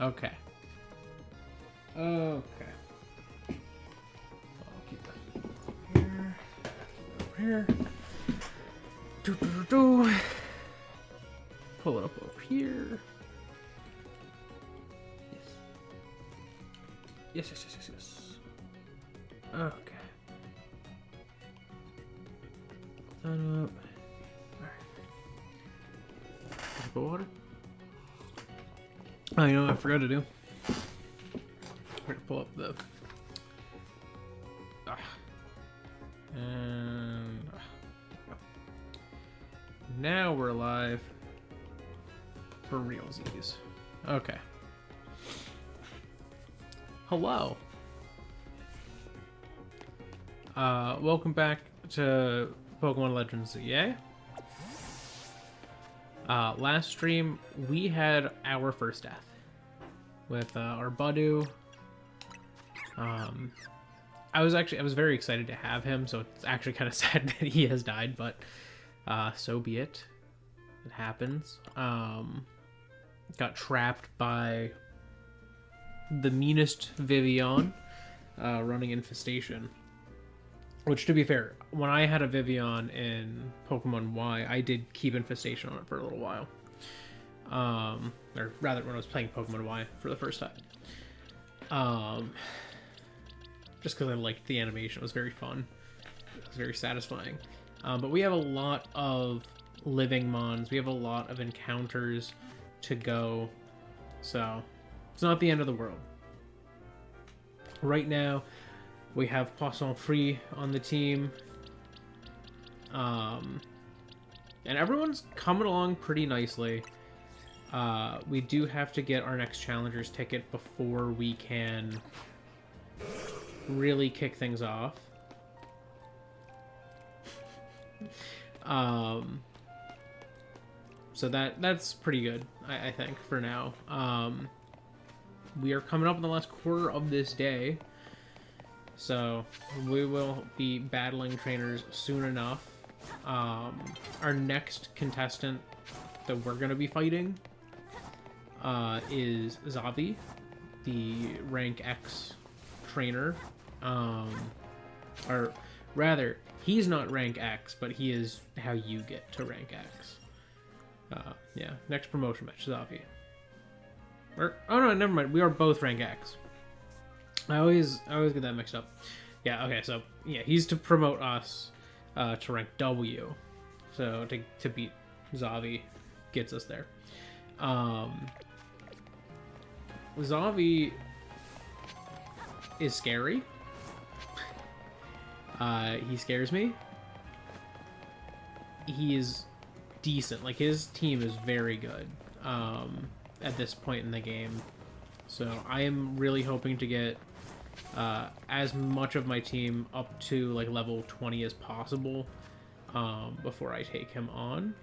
Okay. Okay. I'll keep that here. Over here. Do. Pull it up over here. Yes. Yes. Okay. Pull that up. Alright. Water. Oh, you know what I forgot to do? We're gonna pull up the. And. Now we're live. For realsies. Okay. Hello. Welcome back to Pokemon Legends ZA. Last stream, we had our first death with our Budu. I was very excited to have him, so it's actually kind of sad that he has died, but so be it. It happens. Got trapped by the meanest Vivian running Infestation. Which, to be fair, when I had a Vivian in Pokemon Y, I did keep Infestation on it for a little while. Or rather, when I was playing Pokemon Y for the first time. Just because I liked the animation. It was very fun. It was very satisfying. But we have a lot of living mons. We have a lot of encounters to go. So, it's not the end of the world. Right now, we have Poisson Free on the team. And everyone's coming along pretty nicely. We do have to get our next Challenger's ticket before we can really kick things off. So that's pretty good, I think, for now. We are coming up in the last quarter of this day. So, we will be battling trainers soon enough. Our next contestant that we're going to be fighting is Xavi, the rank X trainer. Or rather, he's not rank X, but he is how you get to rank X. Yeah, next promotion match, Xavi. Oh no, never mind. We are both rank X. I always get that mixed up. Yeah, okay, so yeah, he's to promote us to rank W. So to beat Xavi gets us there. Xavi is scary. He scares me. He is decent. Like, his team is very good at this point in the game. So I am really hoping to get as much of my team up to like level 20 as possible before I take him on.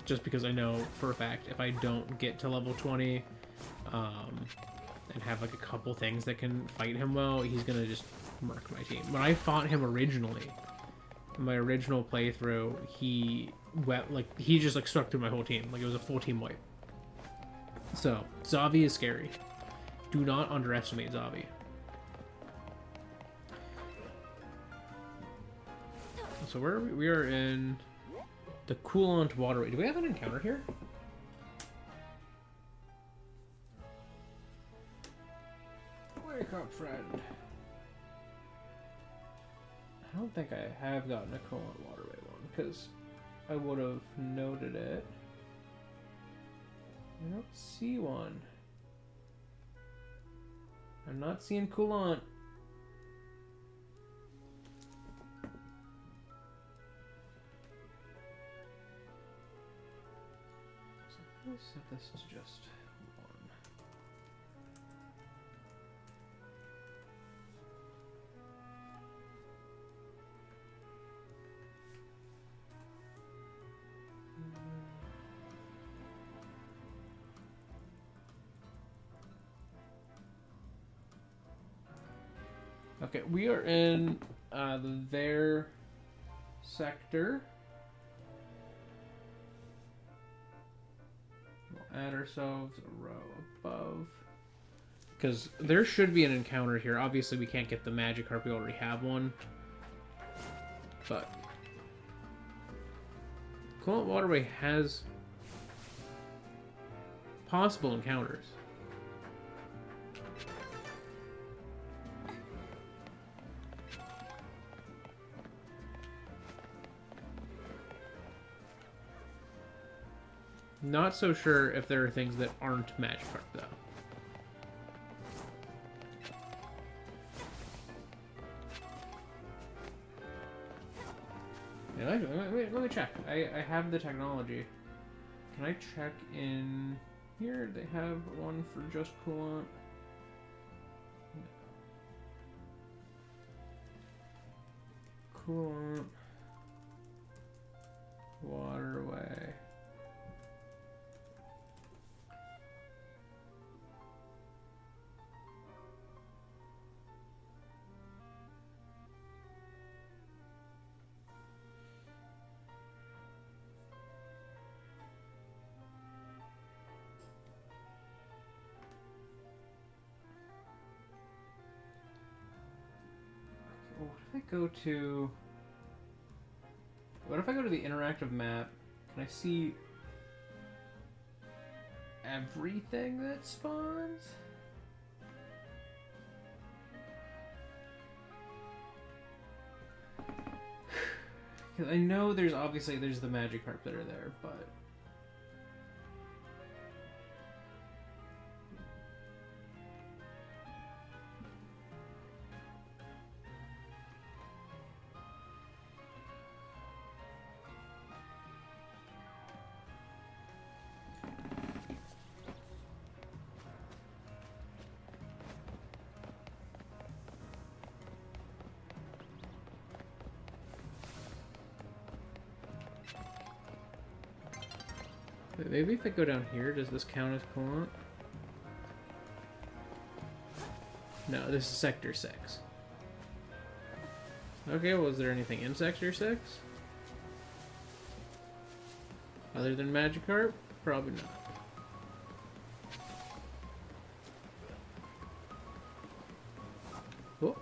Just because I know for a fact if I don't get to level 20 and have like a couple things that can fight him well, he's gonna just murk my team. When I fought him originally, in my original playthrough, he just like struck through my whole team. Like, it was a full team wipe. So Xavi is scary. Do not underestimate Xavi. So where are we? We are in the Coolant Waterway. Do we have an encounter here? Wake up, friend. I don't think I have gotten a Coolant Waterway one, because I would have noted it. I don't see one. I'm not seeing Coolant. So let's set this to just one. Okay, we are in there. sector. We'll add ourselves a row above. Because there should be an encounter here. Obviously, we can't get the Magikarp. We already have one. But Coolant Waterway has possible encounters. Not so sure if there are things that aren't Magikarp, though. Yeah, let me check. I have the technology. Can I check in here? They have one for just Coolant. Coolant Waterway. What if I go to the interactive map? Can I see everything that spawns? Because I know there's the Magikarp that are there, but maybe if I go down here, does this count as Coolant? No, this is Sector 6. Okay, well, is there anything in Sector 6? Other than Magikarp? Probably not. Oh,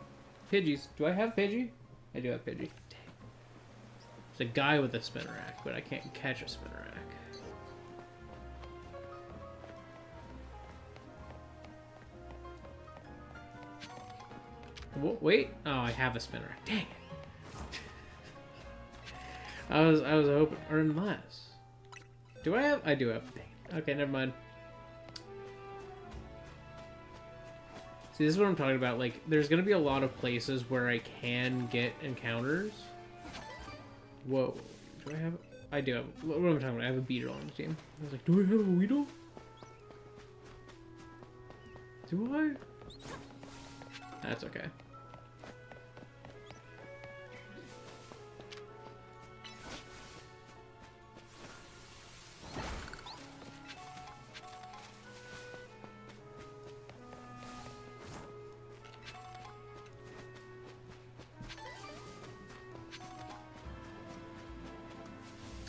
Pidgeys. Do I have Pidgey? I do have Pidgey. Dang. There's a guy with a Spinarak, but I can't catch a Spinarak. Wait. Oh, I have a Spinarak. Dang it. I was hoping, or unless. Do I have? I do have. Dang it. Okay, never mind. See, this is what I'm talking about. Like, there's gonna be a lot of places where I can get encounters. Whoa. Do I have? I do have. What am I talking about? I have a Beedrill on the team. I was like, do I have a Weedle? Do I? That's okay.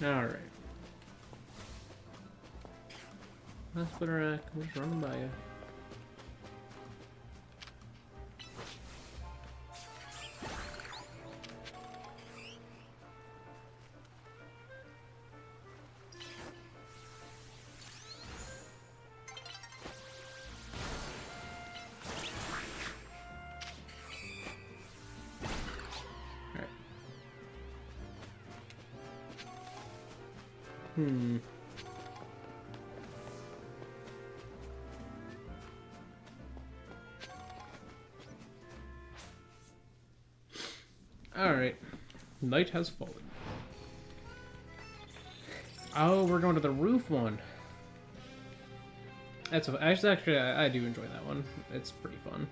Alright. That's Spinarak. I'm just running by you. Alright. Night has fallen. Oh, we're going to the roof one. That's actually I do enjoy that one. It's pretty fun.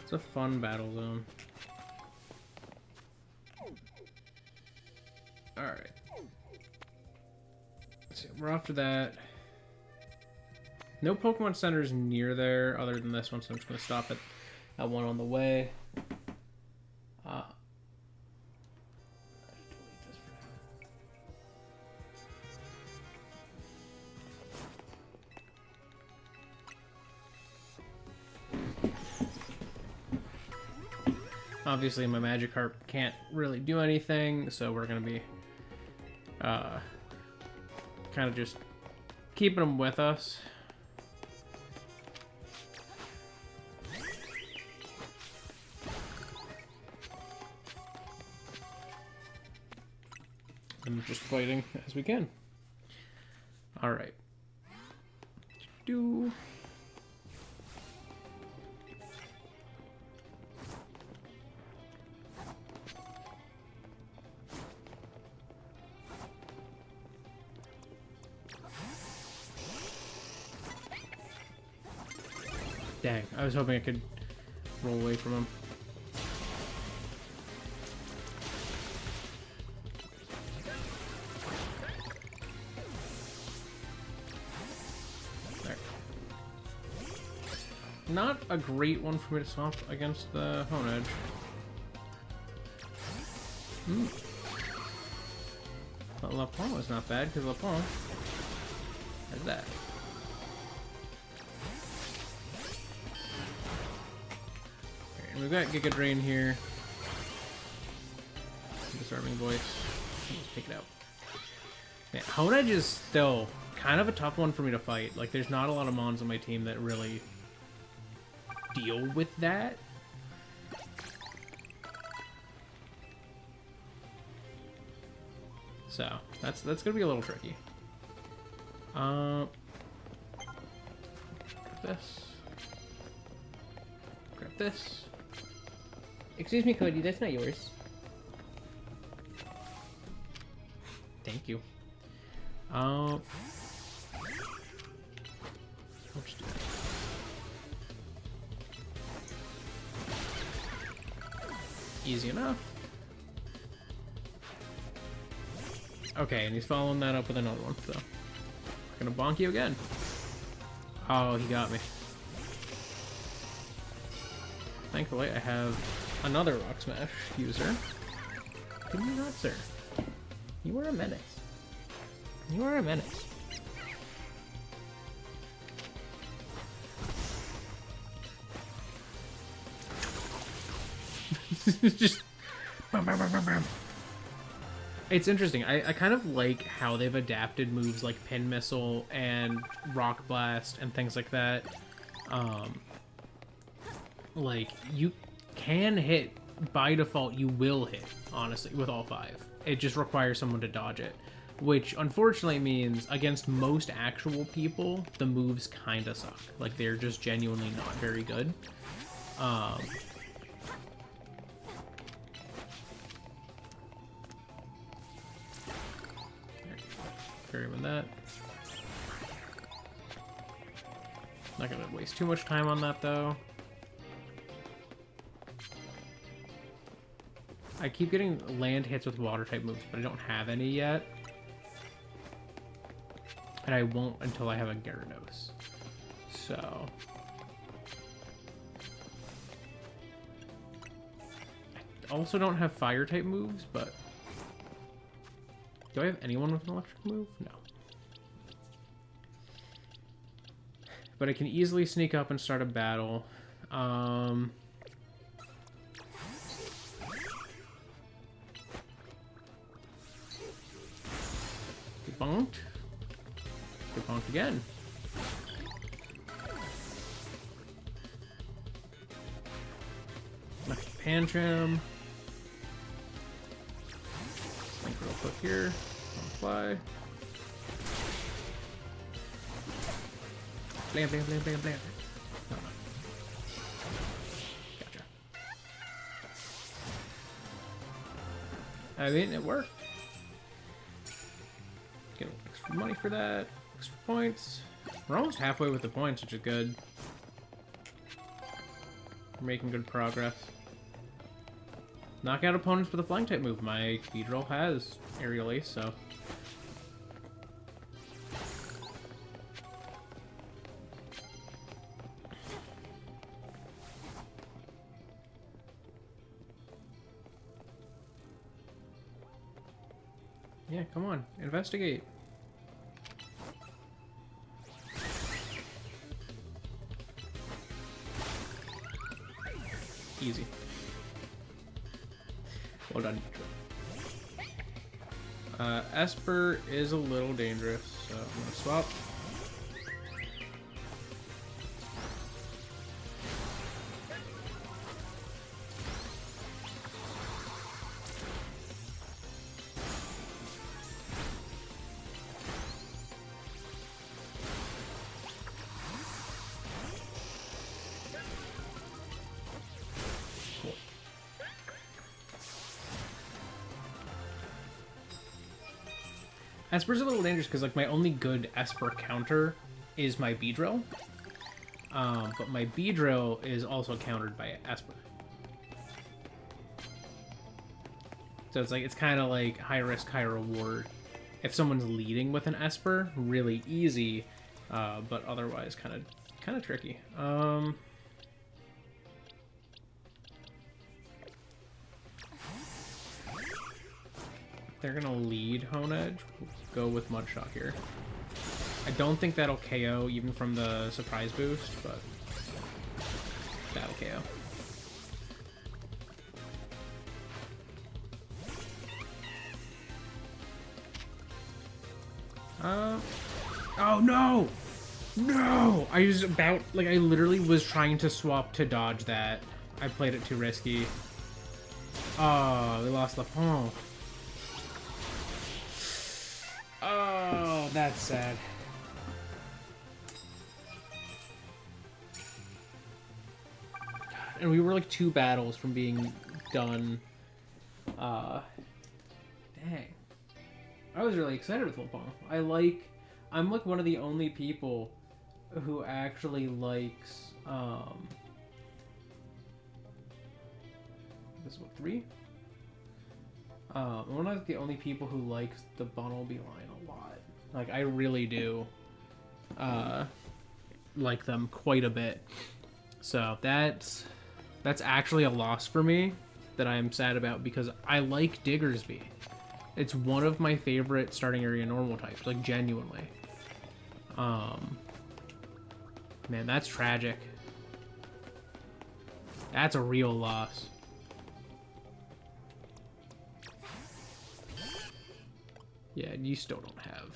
It's a fun battle zone. Alright. Let's see, we're off to that. No Pokemon centers near there other than this one, so I'm just going to stop at one on the way. Obviously, my Magikarp can't really do anything, so we're going to be kind of just keeping them with us. And just fighting as we can. Alright. Do. Dang, I was hoping I could roll away from him. There. Not a great one for me to swap against the Hone Edge. But Lapon was not bad, because Lapon has that. And we've got Giga Drain here. Disarming Voice. Let's take it out. Man, Hone Edge is still kind of a tough one for me to fight. Like, there's not a lot of mons on my team that really deal with that. So, that's gonna be a little tricky. Grab this. Grab this. Excuse me, Cody, that's not yours. Thank you. I'll just do that. Easy enough. Okay, and he's following that up with another one, so I'm gonna bonk you again. Oh, he got me. Thankfully, I have another Rock Smash user. Give me not, sir. You are a menace. You are a menace. Just bam, bam, bam, bam, bam. It's interesting. I kind of like how they've adapted moves like Pin Missile and Rock Blast and things like that. Like, you can hit, by default, you will hit, honestly, with all 5. It just requires someone to dodge it. Which, unfortunately, means against most actual people, the moves kind of suck. Like, they're just genuinely not very good. Carry him with that. Not gonna waste too much time on that, though. I keep getting land hits with water type moves, but I don't have any yet. And I won't until I have a Gyarados. So I also don't have fire type moves, but do I have anyone with an electric move? No. But I can easily sneak up and start a battle. Get bonked. Get bonked again. Pantram. Think real quick here. On the fly. Blam, blam, blam, blam, blam. Oh, no. Gotcha. I mean, it worked. Get a little extra money for that. Extra points. We're almost halfway with the points, which is good. We're making good progress. Knock out opponents with a flying type move. My Cathedral has Aerial Ace, so. Yeah, come on. Investigate. Easy. Well done. Esper is a little dangerous, so I'm gonna swap. Esper's a little dangerous because, like, my only good Esper counter is my Beedrill. But my Beedrill is also countered by Esper. So it's like, it's kind of like high risk, high reward. If someone's leading with an Esper, really easy, but otherwise kind of tricky. They're gonna lead Honedge. We'll go with Mudshot here. I don't think that'll KO even from the surprise boost, but that'll KO. Oh no! No! I was about, like, I literally was trying to swap to dodge that. I played it too risky. Oh, we lost Lapon. Oh, that's sad. And we were like 2 battles from being done. Dang. I was really excited with Lapon. I'm like one of the only people who actually likes, this is what, 3? One of the only people who likes the Bunnelby line a lot. Like, I really do like them quite a bit. So that's actually a loss for me that I'm sad about because I like Diggersby. It's one of my favorite starting area normal types, like, genuinely. Man, that's tragic. That's a real loss. Yeah, you still don't have.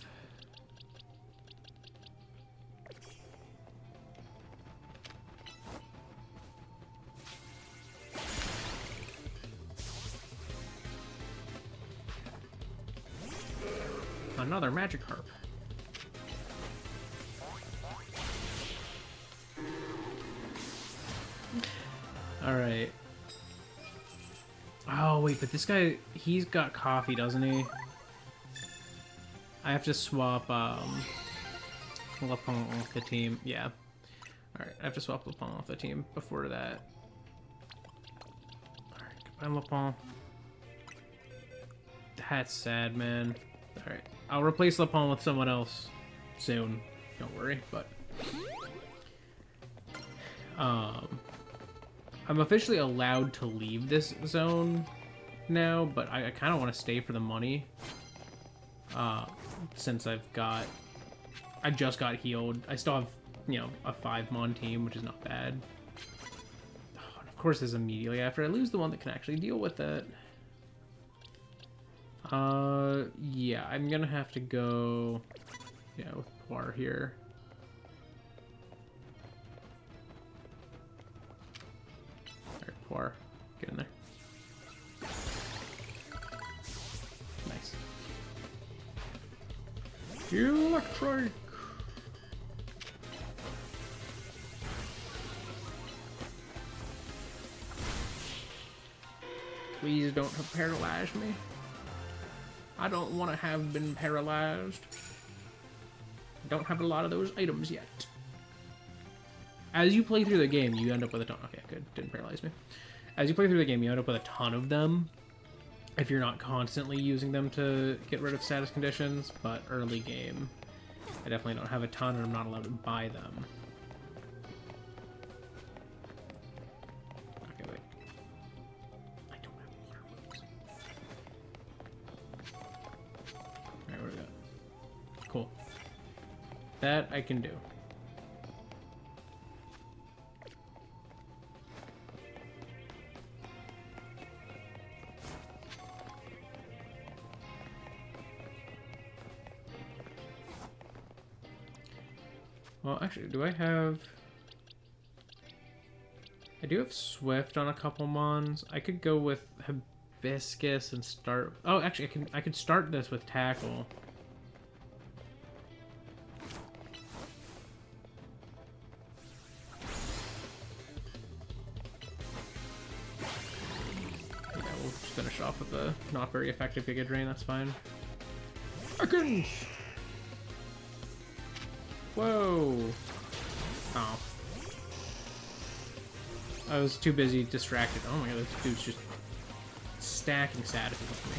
Another magic harp. Alright. Oh, wait, but this guy, he's got coffee, doesn't he? I have to swap, Lapon off the team. Yeah. Alright, I have to swap Lapon off the team before that. Alright, goodbye, Lapon. That's sad, man. Alright, I'll replace Lapon with someone else soon. Don't worry, but... I'm officially allowed to leave this zone now, but I kind of want to stay for the money. Since I just got healed. I still have, you know, a 5-mon team, which is not bad. Oh, and of course, this is immediately after I lose the one that can actually deal with it. Yeah, I'm gonna have to go, yeah, with Poir here. Alright, Poir, get in there. Nice. Electric! Please don't paralyze me. I don't want to have been paralyzed. I don't have a lot of those items yet. As you play through the game, you end up with a ton. Okay, good. Didn't paralyze me. As you play through the game, you end up with a ton of them. If you're not constantly using them to get rid of status conditions, but early game, I definitely don't have a ton and I'm not allowed to buy them. Okay, wait. I don't have water moves. Alright, what do we got? Cool. That I can do. Well, actually, do I have... I do have Swift on a couple mons. I could go with Hibiscus and start... Oh, actually, I could start this with Tackle. Yeah, we'll just finish off with a not very effective Giga Drain. That's fine. Arcans! Whoa! Oh. I was too busy distracted. Oh my god, this dude's just stacking statuses with me.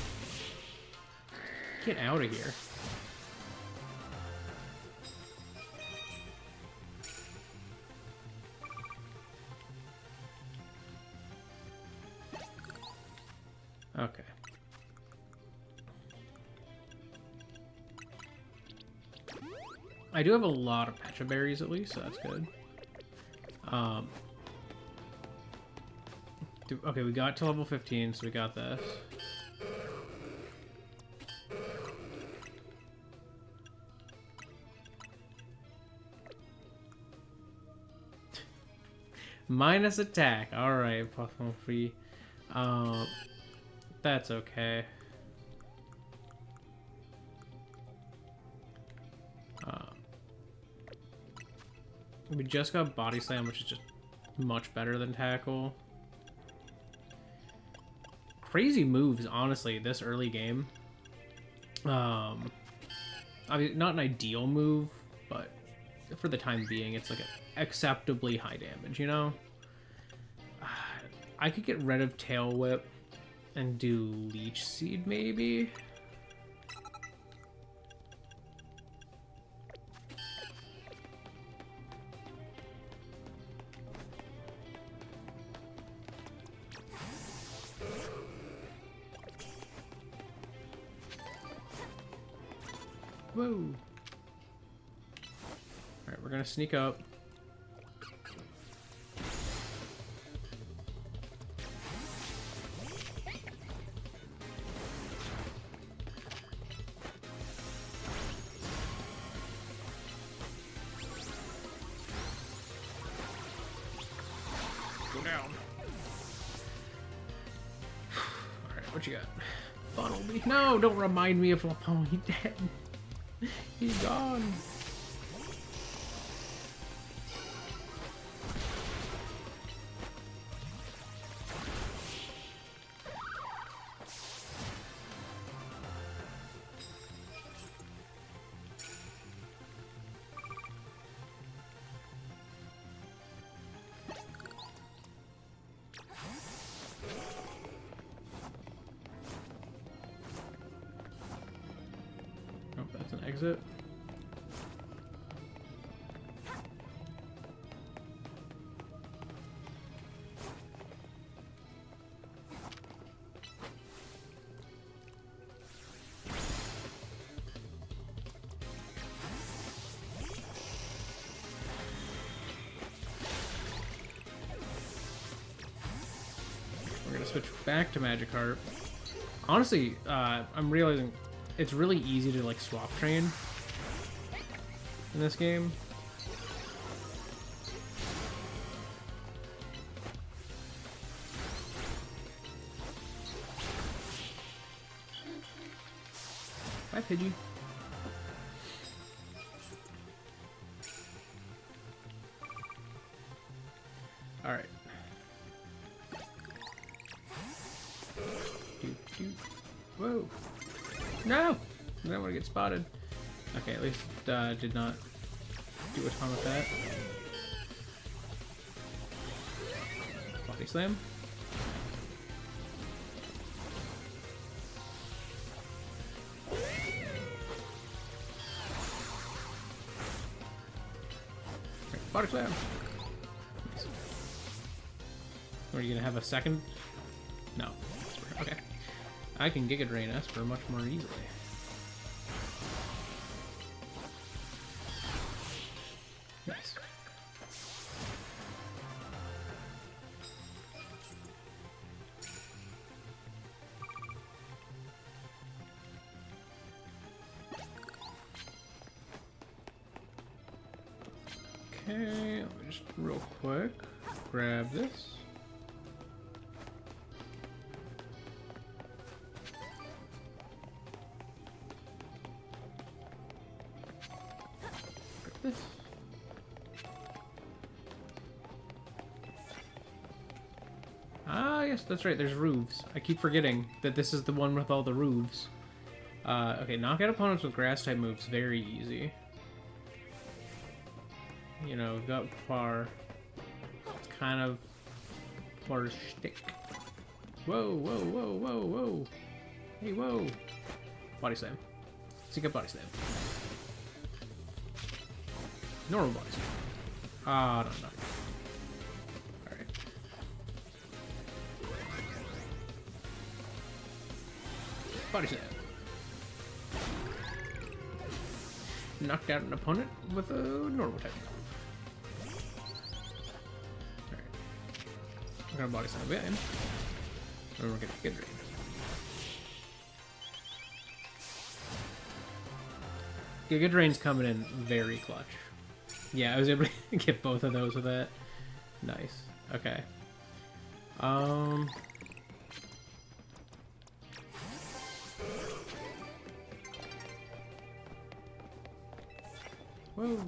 Get out of here. Okay. I do have a lot of Pecha Berries at least, so that's good. Okay, we got to level 15, so we got this. Minus attack. Alright, Pokémon free. That's okay. We just got Body Slam, which is just much better than Tackle. Crazy moves, honestly, this early game. I mean, not an ideal move, but for the time being, it's like acceptably high damage, you know? I could get rid of Tail Whip and do Leech Seed, maybe? Whoa. Alright, we're gonna sneak up. Go down. Alright, what you got? Funnel me. No, don't remind me of Lapone. He's dead. He's gone. Oh, that's an exit. We're gonna switch back to Magikarp. Honestly, I'm realizing it's really easy to like swap train in this game. Bye, Pidgey. All right. Whoa. No! I don't want to get spotted. Okay, at least did not do a ton with that. Body Slam. Okay, Body Slam. Nice. Are you gonna have a second? No. Okay. I can Giga Drain Esper much more easily. Nice. Okay, let me just real quick grab this. Grab this. Ah, yes, that's right. There's roofs. I keep forgetting that this is the one with all the roofs. Okay, knock out opponents with grass-type moves. Very easy. You know, we've got Par. It's kind of Par's shtick. Whoa, whoa, whoa, whoa, whoa. Hey, whoa. Body slam. Seek up body slam. Normal body slam. Ah, no. Alright. Body slam. Knocked out an opponent with a normal type. Alright. I'm gonna body slam again. And we're gonna get drained. Giga Drain's coming in very clutch. Yeah, I was able to get both of those with that. Nice. Okay. Whoa.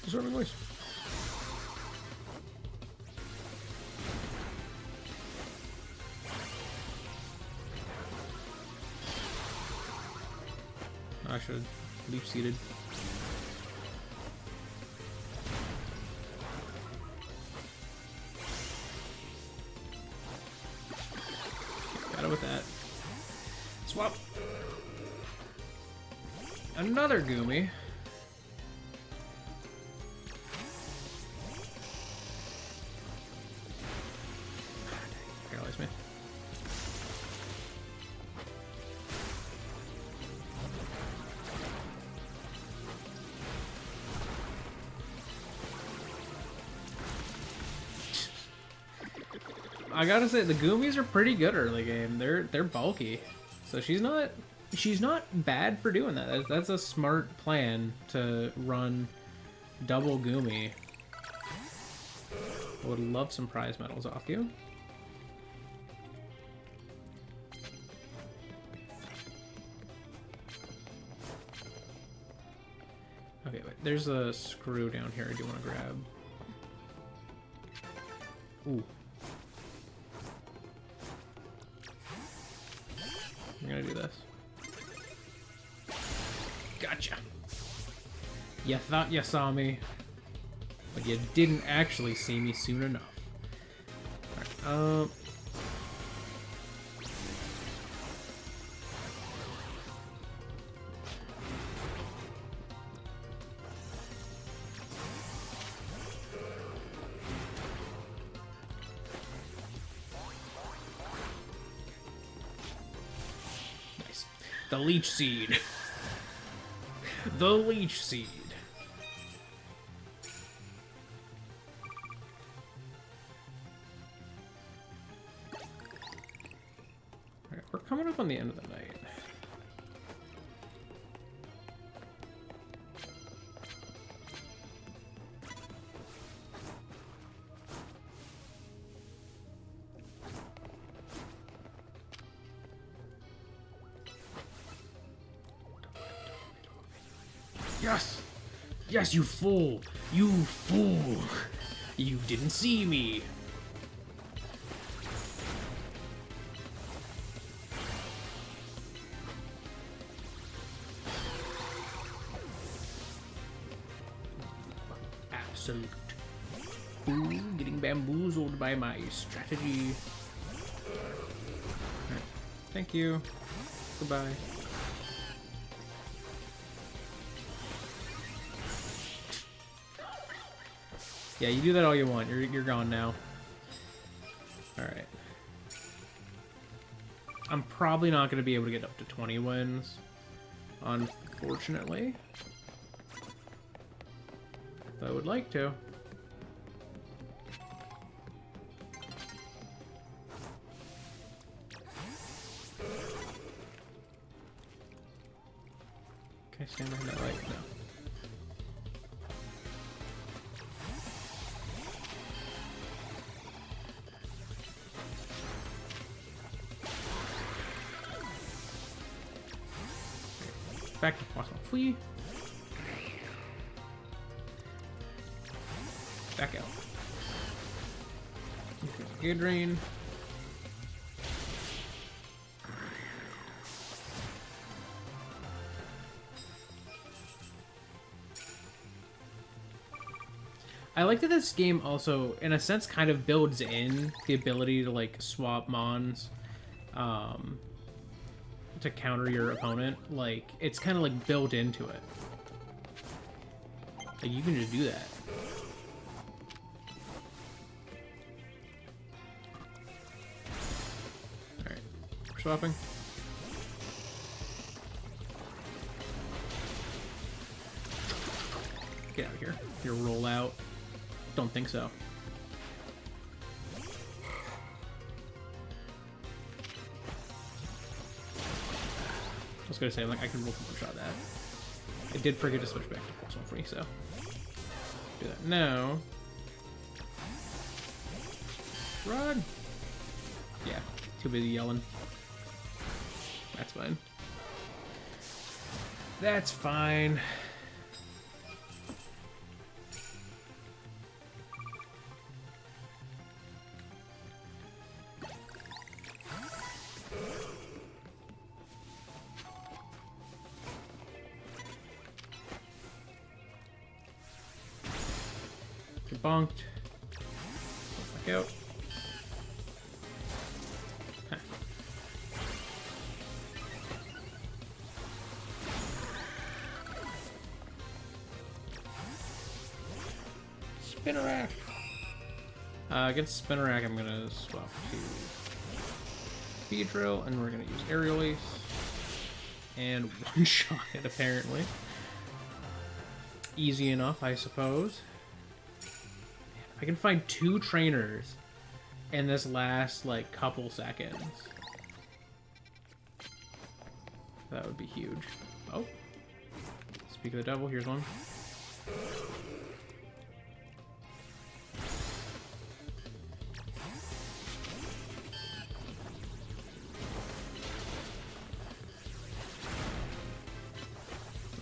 Disarming voice. I should have leaf seeded. Got it with that. Swap. Another Goomy. Paralyze me. I gotta say, the Goomies are pretty good early game. They're bulky, so she's not bad for doing that. That's a smart plan to run double Goomy. I would love some prize medals off you. Okay, wait. There's a screw down here I do want to grab. Ooh. I'm gonna do this. Gotcha. You thought you saw me, but you didn't actually see me soon enough. Alright, the Leech Seed. The Leech Seed. Alright, we're coming up on the end of the night. Yes! Yes, you fool! You fool! You didn't see me! Absolute fool, getting bamboozled by my strategy. Right. Thank you. Goodbye. Yeah, you do that all you want. You're gone now. Alright. I'm probably not going to be able to get up to 20 wins, unfortunately. But I would like to. Can I stand behind that light? No. Back to responsibly. Back out. Gear drain. I like that this game also, in a sense, kind of builds in the ability to, like, swap mons to counter your opponent. Like, it's kind of, like, built into it. Like, you can just do that. Alright, we're swapping. Get out of here. Your rollout. Don't think so. I was gonna say, like, I can one-shot that. I did forget to switch back to plus 1 free, so do that now. Run! Yeah, too busy yelling. That's fine. That's fine. Bonked. Back out. Huh. Spinnerack. Against Spinnerack, I'm gonna swap to Beedrill, and we're gonna use Aerial Ace and one-shot it. Apparently, easy enough, I suppose. I can find 2 trainers in this last, like, couple seconds. That would be huge. Oh. Speak of the devil, here's one.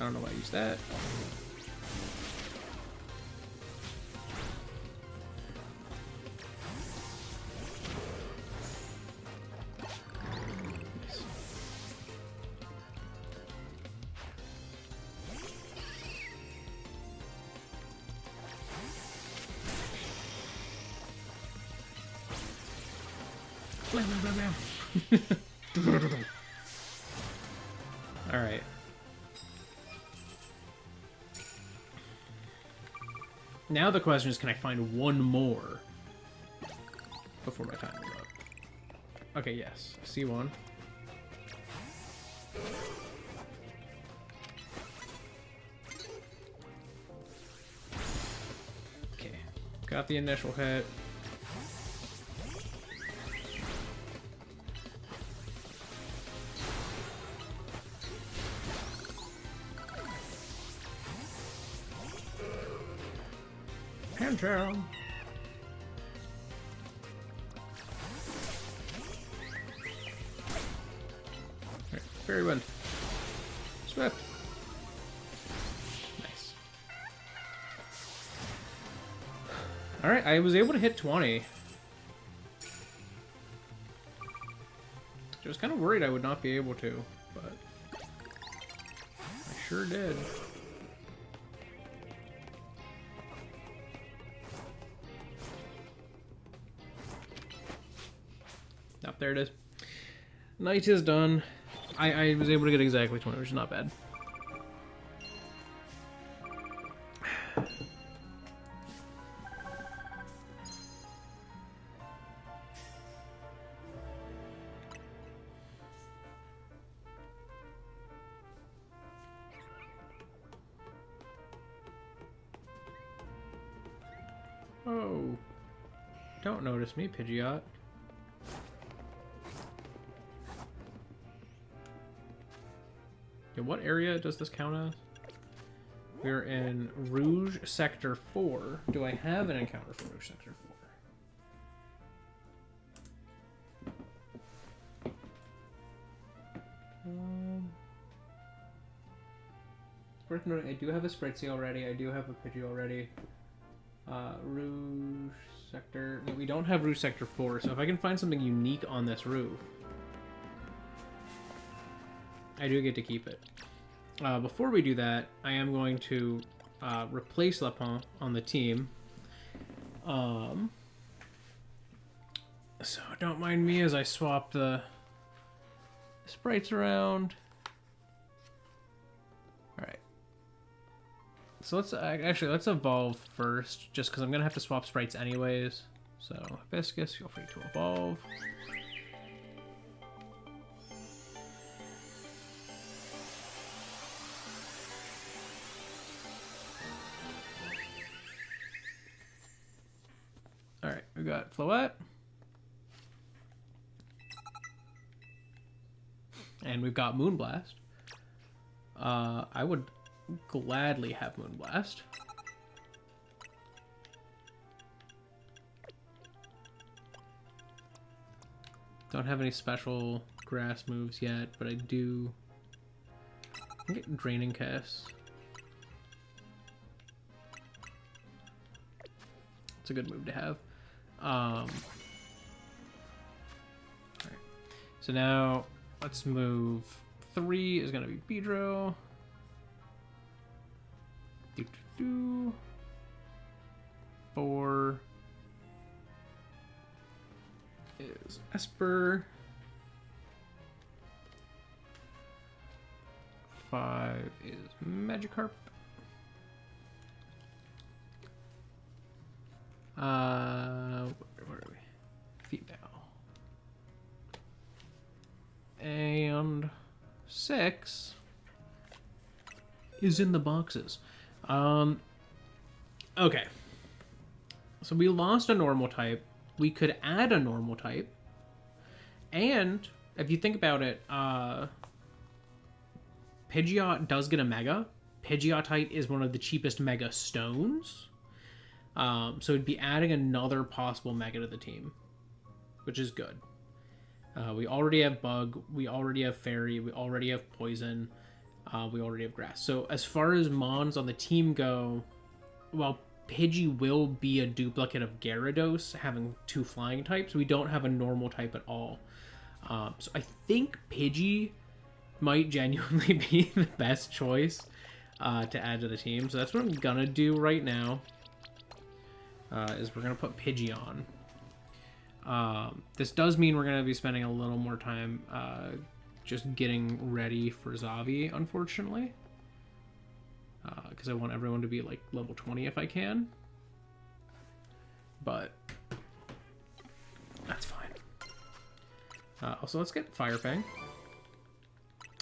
I don't know why I used that. Alright. Now the question is, can I find one more before my time is up? Okay, yes. I see one. Okay. Got the initial hit. Tantrum. Alright, Fairy Wind. Swift. Nice. Alright, I was able to hit 20. I was kind of worried I would not be able to, but I sure did. Up there it is. Night is done. I was able to get exactly 20, which is not bad. Oh. Don't notice me, Pidgeot. Yeah, what area does this count as? We're in Rouge Sector 4. Do I have an encounter for Rouge Sector 4? Worth noting, I do have a Spritzy already. I do have a Pidgey already. Rouge Sector... No, we don't have Rouge Sector 4, so if I can find something unique on this roof, I do get to keep it. Before we do that, I am going to replace Lapin on the team. So don't mind me as I swap the sprites around. Alright. So let's evolve first, just because I'm going to have to swap sprites anyways. So, Hibiscus, feel free to evolve. Alright, we got Floette. And we've got Moonblast. I would gladly have Moonblast. Don't have any special grass moves yet, but I do... I can get Draining Kiss. It's a good move to have. Alright. So now let's move 3 is gonna be Beedrill. 4 is Esper. 5 is Magikarp. Where are we? Female. And 6 is in the boxes. Okay. So we lost a normal type. We could add a normal type. And if you think about it, Pidgeot does get a Mega. Pidgeotite is one of the cheapest Mega stones. So it'd be adding another possible Mega to the team, which is good. We already have Bug, we already have Fairy, we already have Poison, we already have Grass. So as far as Mons on the team go, while Pidgey will be a duplicate of Gyarados, having 2 flying types, we don't have a normal type at all. So I think Pidgey might genuinely be the best choice to add to the team. So that's what I'm gonna do right now. Is we're going to put Pidgey on. This does mean we're going to be spending a little more time just getting ready for Xavi, unfortunately. Because I want everyone to be like level 20 if I can. But that's fine. Also, let's get Fire Fang.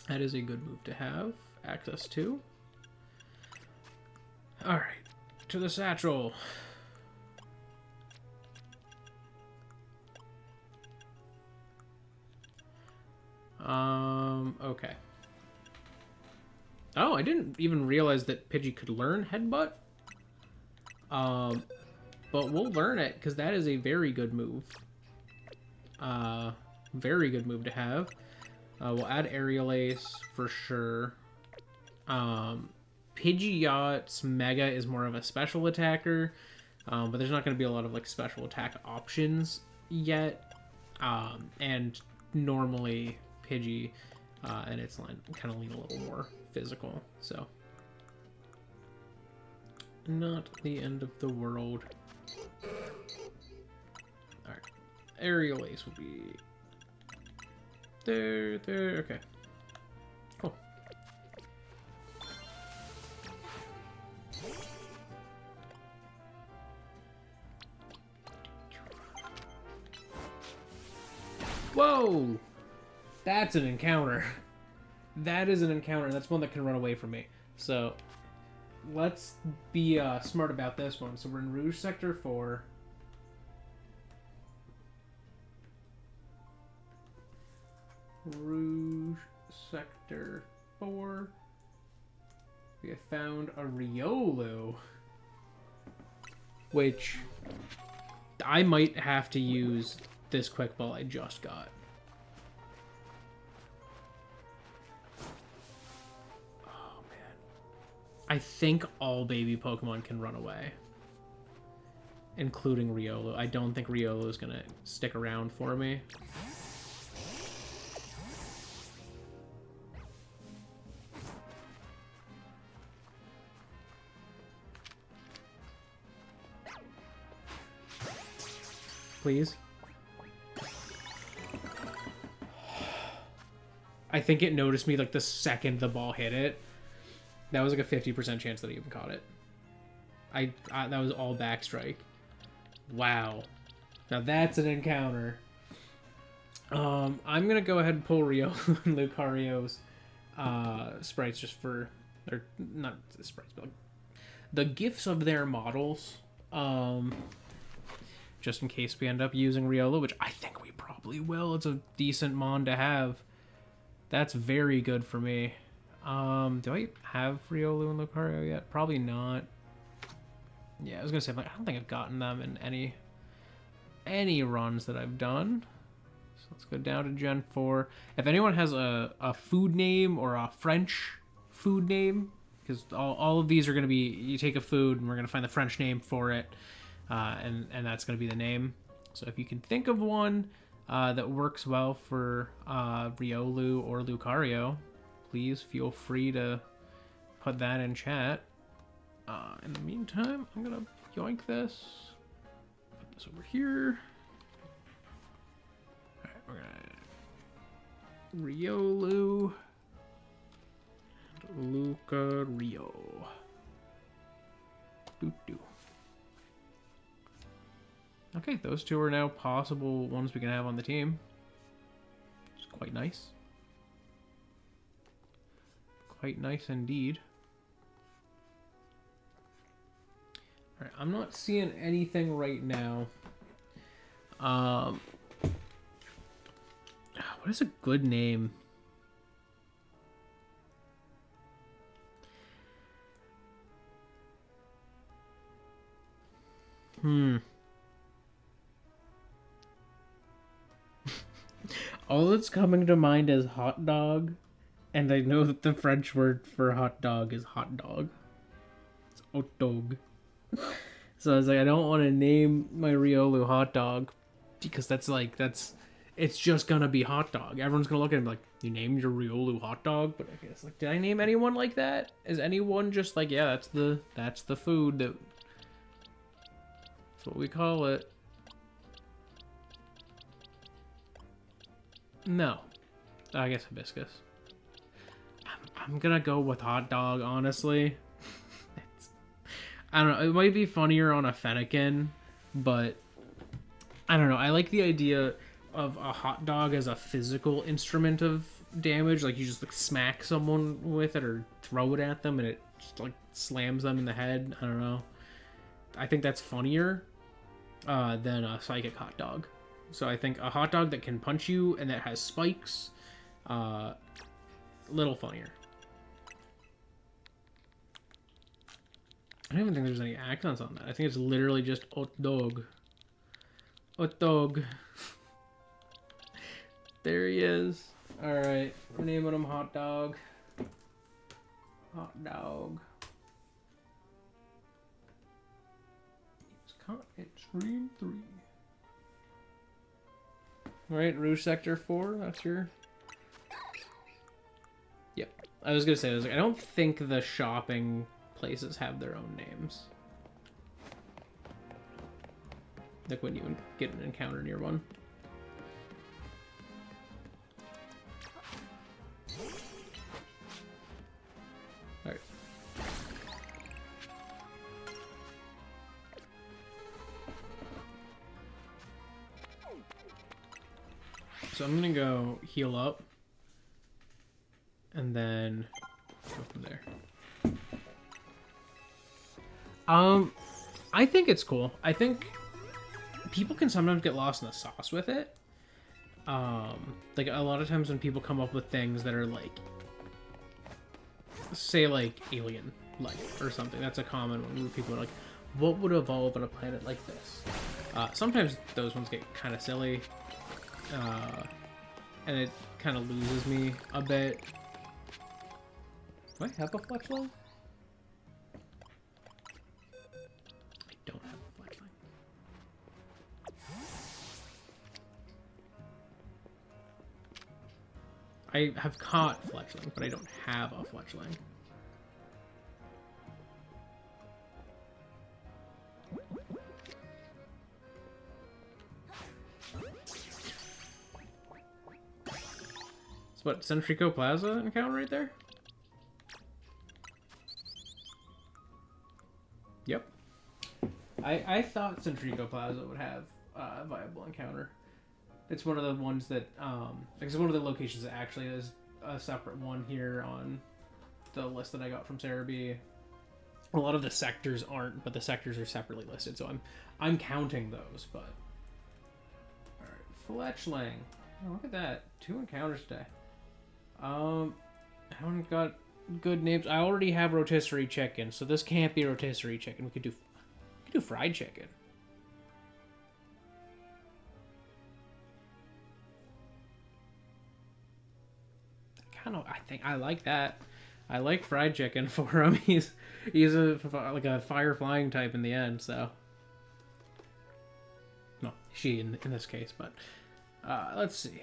That is a good move to have access to. Alright, to the Satchel. Okay. Oh, I didn't even realize that Pidgey could learn Headbutt. But we'll learn it, because that is a very good move. Very good move to have. We'll add Aerial Ace for sure. Pidgeot's Mega is more of a special attacker, but there's not going to be a lot of like special attack options yet. And normally Pidgey and its line kind of lean a little more physical, so not the end of the world. Alright, Aerial Ace will be there, okay. Cool. Whoa! That's an encounter. That is an encounter. That's one that can run away from me. So let's be smart about this one. So we're in Rouge Sector 4. Rouge Sector 4. We have found a Riolu, which I might have to use this quick ball I just got. Oh man. I think all baby Pokemon can run away, including Riolu. I don't think Riolu is going to stick around for me. Please. I think it noticed me like the second the ball hit it. That was like a 50% chance that I even caught it. That was all backstrike. Wow. Now that's an encounter. I'm gonna go ahead and pull Riolu and Lucario's sprites just for, or not the sprites, but the gifts of their models. Just in case we end up using Riolu, which I think we probably will. It's a decent mon to have. That's very good for me. Do I have Riolu and Lucario yet? Probably not. Yeah, I was gonna say, like, I don't think I've gotten them in any runs that I've done. So let's go down to Gen 4. If anyone has a food name or a French food name, because all of these are gonna be, you take a food and we're gonna find the French name for it. And that's going to be the name. So if you can think of one that works well for Riolu or Lucario, please feel free to put that in chat. In the meantime, I'm going to yoink this. Put this over here. Alright, we're going to Riolu and Lucario. Doo-doo. Okay, those two are now possible ones we can have on the team. It's quite nice. Quite nice indeed. Alright, I'm not seeing anything right now. What is a good name? All that's coming to mind is hot dog, and I know that the French word for hot dog is hot dog. It's hot dog. So I was like, I don't want to name my Riolu hot dog, because it's just gonna be hot dog. Everyone's gonna look at him like, you named your Riolu hot dog? But I guess, like, did I name anyone like that? Is anyone just like, yeah, that's the food, that's what we call it? No. I guess hibiscus. I'm gonna go with hot dog, honestly. I don't know. It might be funnier on a Fennekin, but I don't know. I like the idea of a hot dog as a physical instrument of damage. Like, you just like smack someone with it or throw it at them and it just like slams them in the head. I don't know. I think that's funnier than a psychic hot dog. So I think a hot dog that can punch you and that has spikes, little funnier. I don't even think there's any accents on that. I think it's literally just hot dog. Hot dog. There he is. Alright, we're naming him Hot Dog. Hot Dog. He's caught Extreme 3. Alright, Rouge Sector 4, that's your... Yep. I was gonna say, I don't think the shopping places have their own names. Like when you get an encounter near one. Alright. So I'm gonna go heal up and then go from there. I think it's cool. I think people can sometimes get lost in the sauce with it. Like a lot of times when people come up with things that are like say like alien life or something. That's a common one where people are like, what would evolve on a planet like this? Sometimes those ones get kind of silly, and it kind of loses me a bit. Do I have a fletchling? I don't have a fletchling. I have caught fletchling, but I don't have a fletchling. It's what, Centrico Plaza encounter right there? Yep. I thought Centrico Plaza would have a viable encounter. It's one of the ones that, it's one of the locations that actually is a separate one here on the list that I got from Sarah B. A lot of the sectors aren't, but the sectors are separately listed, so I'm counting those, but... Alright, Fletchling. Oh, look at that. 2 encounters today. I haven't got good names. I already have rotisserie chicken, so this can't be rotisserie chicken. We could do fried chicken. I think I like that. I like fried chicken for him. He's like a fire flying type in the end, so. No, she in this case, but let's see.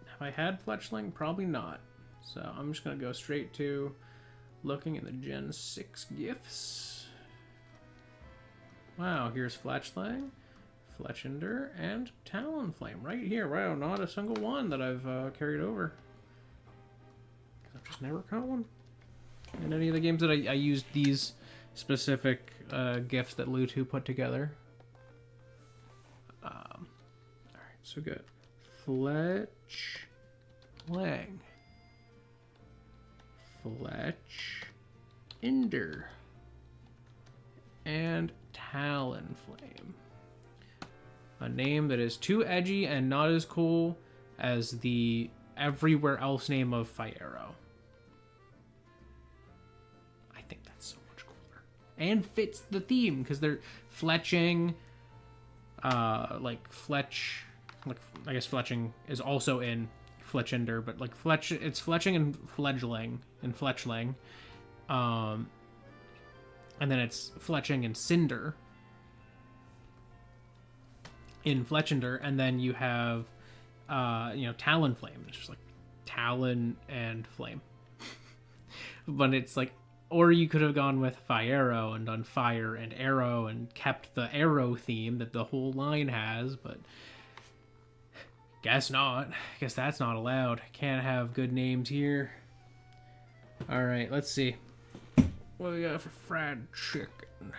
Have I had fletchling? Probably not. So I'm just gonna go straight to looking in the Gen 6 gifts. Wow, here's fletchling, Fletchender, and Talonflame right here. Wow, not a single one that I've carried over. I've just never caught one. In any of the games that I used these specific gifts that Lutu put together. Alright, so good. Fletchling. Fletchender. And Talonflame. A name that is too edgy and not as cool as the everywhere else name of Fiero. I think that's so much cooler. And fits the theme, because they're fletching, like fletch, like I guess fletching is also in Fletchender, but like it's fletching and fledgling and fletchling. And then it's fletching and cinder in Fletchender, and then you have, Talonflame. It's just like Talon and Flame. But it's like, or you could have gone with Fiero and done Fire and Arrow and kept the arrow theme that the whole line has, but guess not. Guess that's not allowed. Can't have good names here. Alright, let's see. What do we got for fried chicken?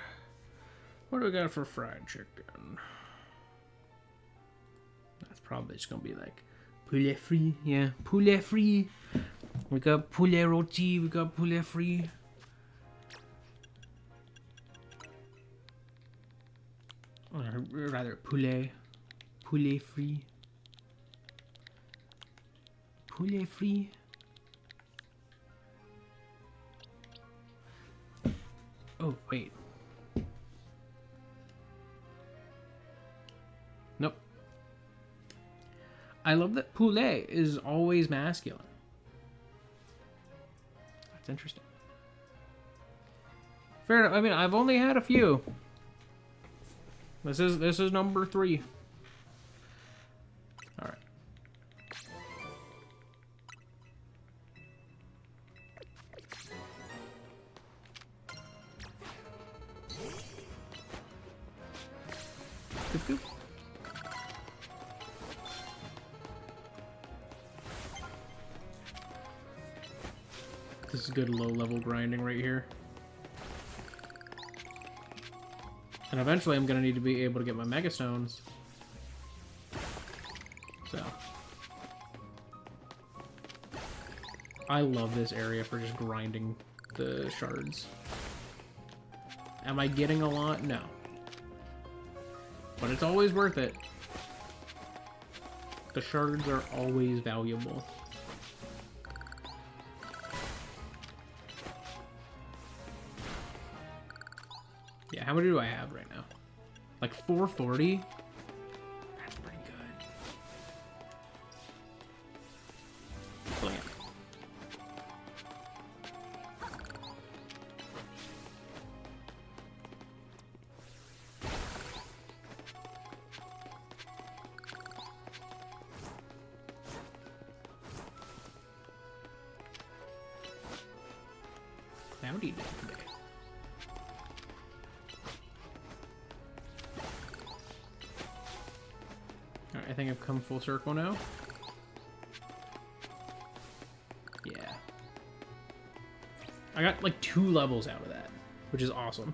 What do we got for fried chicken? That's probably just gonna be like poulet frit. Yeah, poulet frit. We got poulet roti. We got poulet frit. Or rather, poulet frit. Poulet frit. Oh, wait. Nope. I love that poulet is always masculine. That's interesting. Fair enough. I mean, I've only had a few. This is number 3. All right. Goop. This is good low-level grinding right here. And eventually I'm going to need to be able to get my Mega Stones. So. I love this area for just grinding the shards. Am I getting a lot? No. But it's always worth it. The shards are always valuable. Yeah, how many do I have right now? Like 440? That's pretty good. Blam. Howdy day today. Alright, I think I've come full circle now. Yeah. I got like 2 levels out of that, which is awesome.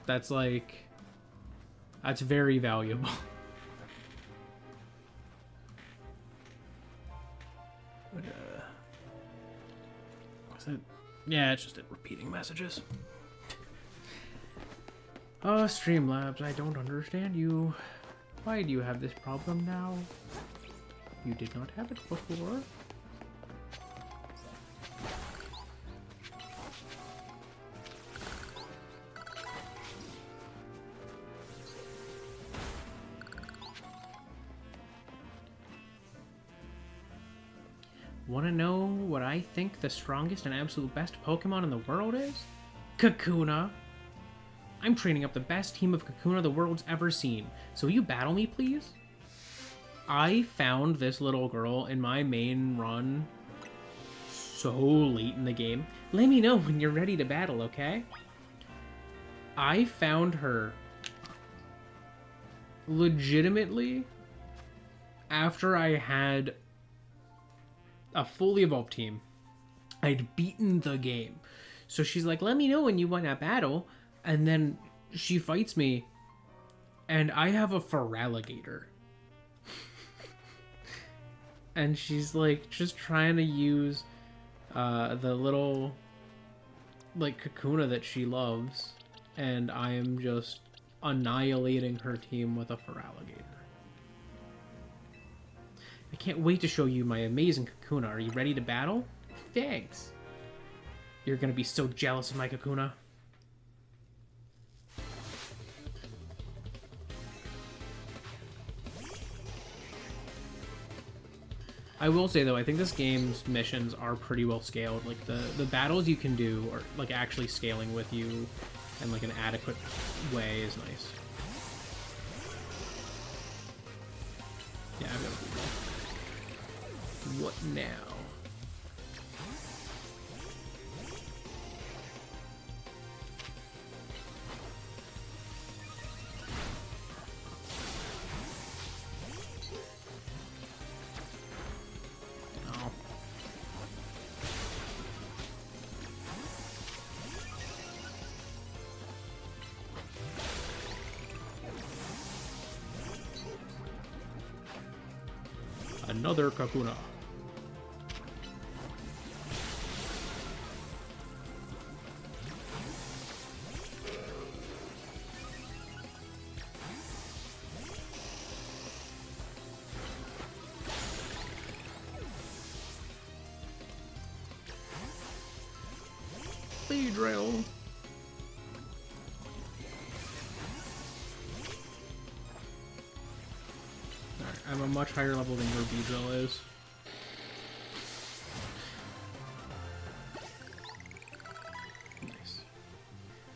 That's like... That's very valuable. But, was it? Yeah, it's just repeating messages. Oh, Streamlabs, I don't understand you. Why do you have this problem now? You did not have it before. Want to know what I think the strongest and absolute best Pokemon in the world is? Kakuna. I'm training up the best team of Kakuna the world's ever seen. So will you battle me, please? I found this little girl in my main run so late in the game. Let me know when you're ready to battle, okay? I found her legitimately after I had a fully evolved team. I'd beaten the game. So she's like, let me know when you want to battle. And then she fights me, and I have a Feraligatr. And she's like just trying to use the little like Kakuna that she loves, and I am just annihilating her team with a Feraligatr. I can't wait to show you my amazing Kakuna. Are you ready to battle? Thanks. You're gonna be so jealous of my Kakuna. I will say, though, I think this game's missions are pretty well scaled. Like, the battles you can do are, like, actually scaling with you in, like, an adequate way is nice. Yeah, I've got to do that. What now? Another Kakuna. Beedrill. I'm a much higher level than your Beedrill is. Nice.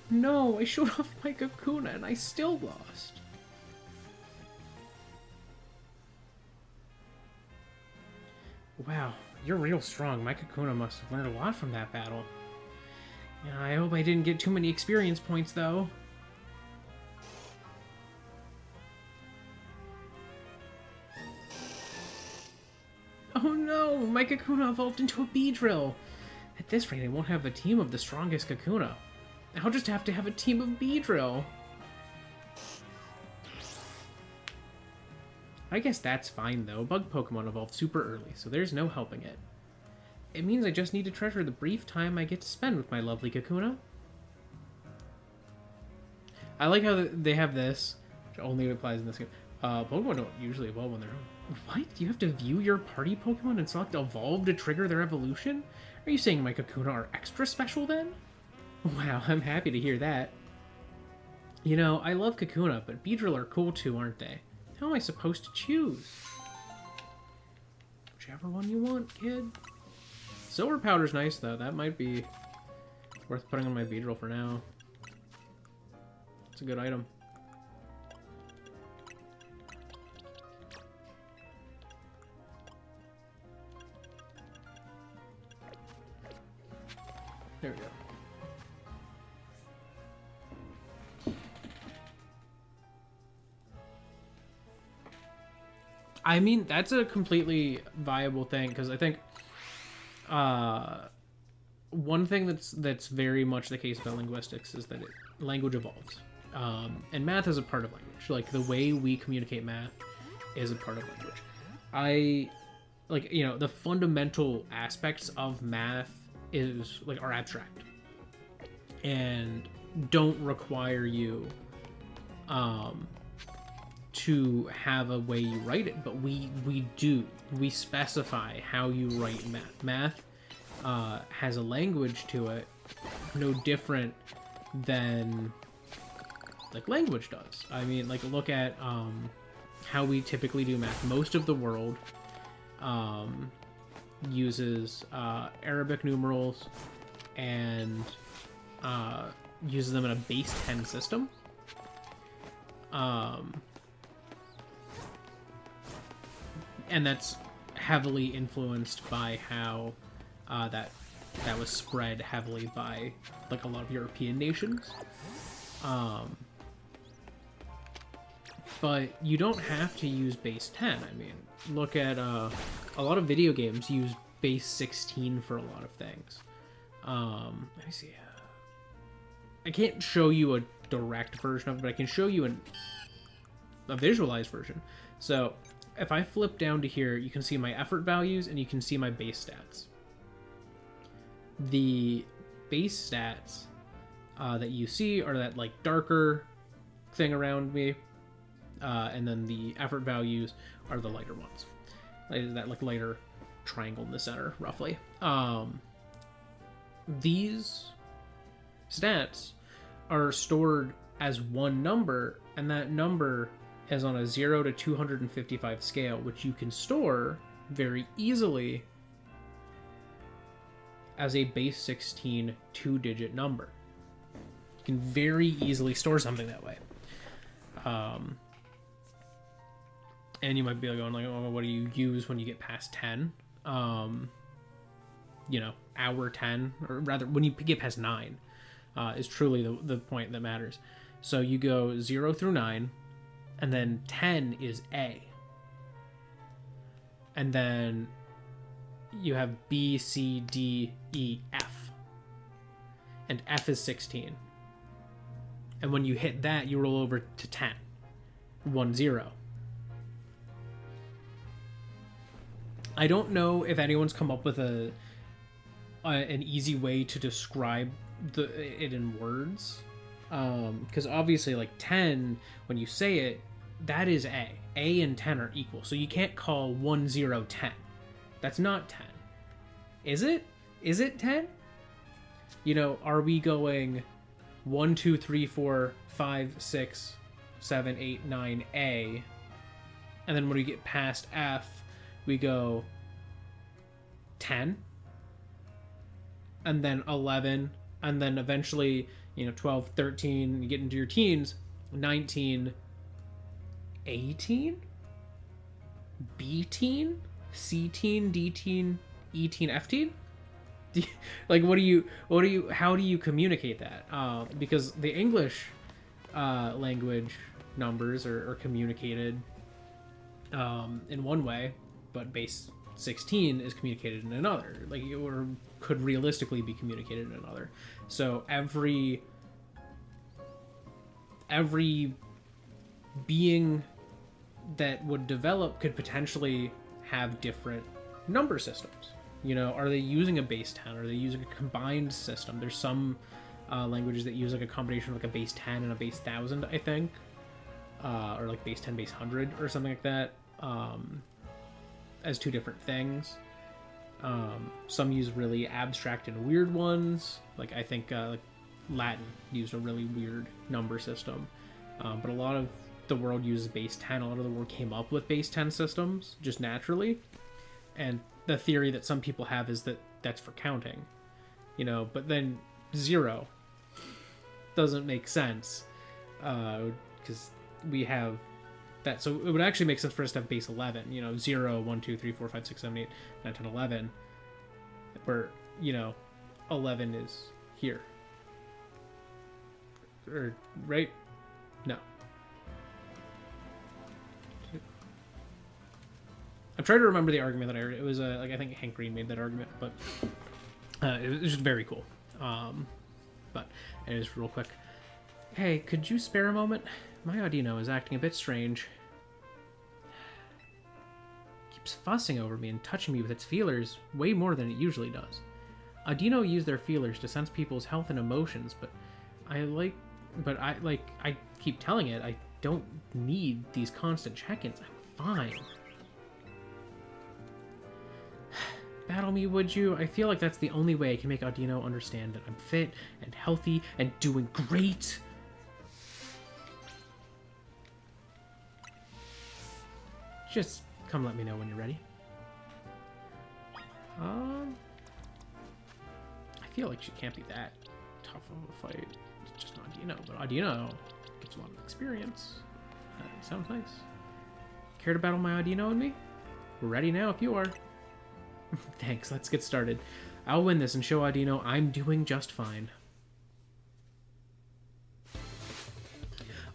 No, I showed off my Kakuna and I still lost. Wow, you're real strong. My Kakuna must have learned a lot from that battle. Yeah, I hope I didn't get too many experience points, though. Oh no, my Kakuna evolved into a Beedrill. At this rate, I won't have a team of the strongest Kakuna. I'll just have to have a team of Beedrill. I guess that's fine, though. Bug Pokemon evolved super early, so there's no helping it. It means I just need to treasure the brief time I get to spend with my lovely Kakuna. I like how they have this, which only applies in this game. Pokemon don't usually evolve on their own. What? You have to view your party Pokemon and select evolve to trigger their evolution? Are you saying my Kakuna are extra special then? Wow, I'm happy to hear that. You know, I love Kakuna, but Beedrill are cool too, aren't they? How am I supposed to choose? Whichever one you want, kid. Silver Powder's nice, though. That might be worth putting on my Beedrill for now. It's a good item. There we go. I mean, that's a completely viable thing, because I think one thing that's very much the case about linguistics is that language evolves. And math is a part of language. Like, the way we communicate math is a part of language. The fundamental aspects of math are abstract and don't require you to have a way you write it, but we specify how you write math has a language to it no different than like language does. I mean, like, look at how we typically do math. Most of the world uses Arabic numerals and uses them in a base 10 system. And that's heavily influenced by how that was spread heavily by like a lot of European nations. But you don't have to use base 10. I mean, look at a lot of video games use base 16 for a lot of things. Let me see. I can't show you a direct version of it, but I can show you a visualized version. So if I flip down to here, you can see my effort values and you can see my base stats. The base stats that you see are that like darker thing around me, and then the effort values are the lighter ones. That like lighter triangle in the center, roughly. These stats are stored as one number, and that number is on a 0 to 255 scale, which you can store very easily as a base 16 two-digit number. You can very easily store something that way. And you might be going like, oh, what do you use when you get past 10? Hour 10, or rather when you get past 9 is truly the point that matters. So you go 0 through 9, and then 10 is A. And then you have B, C, D, E, F. And F is 16. And when you hit that, you roll over to 10. 1, 0. I don't know if anyone's come up with an easy way to describe it in words. Because obviously, like 10, when you say it, that is A. A and 10 are equal. So you can't call 1, 0, 10. That's not 10. Is it? Is it 10? Are we going 1, 2, 3, 4, 5, 6, 7, 8, 9, A? And then when we get past F, we go 10. And then 11. And then eventually, 12, 13, you get into your teens, 19, 18, B-teen, C-teen, D-teen, E-teen, F-teen? Like, how do you communicate that? Because the English language numbers are communicated in one way, but base 16 is communicated in another, or could realistically be communicated in another. So every being that would develop could potentially have different number systems. Are they using a base 10? Are they using a combined system? There's some languages that use like a combination of like a base 10 and a base 1000, I think. or like base 10, base 100 or something like that, as two different things. Some use really abstract and weird ones. Like I think like Latin used a really weird number system, but a lot of the world uses base 10. A lot of the world came up with base 10 systems just naturally, and the theory that some people have is that that's for counting, you know. But then 0 doesn't make sense, because we have that. So it would actually make sense for us to have base 11, you know, 0, 1, 2, 3, 4, 5, 6, 7, 8, 9, 10, 11, where, you know, 11 is here. Or, right? No. I'm trying to remember the argument that I heard. It was, like, I think Hank Green made that argument, but it was just very cool. But anyways, real quick. Hey, could you spare a moment? My Audino is acting a bit strange. Keeps fussing over me and touching me with its feelers way more than it usually does. Audino use their feelers to sense people's health and emotions, but I keep telling it I don't need these constant check-ins. I'm fine. Battle me, would you? I feel like that's the only way I can make Audino understand that I'm fit and healthy and doing great. Just come let me know when you're ready. I feel like she can't be that tough of a fight. It's just Audino, but Audino gets a lot of experience. Sounds nice. Care to battle my Audino and me? We're ready now if you are. Thanks, let's get started. I'll win this and show Audino I'm doing just fine.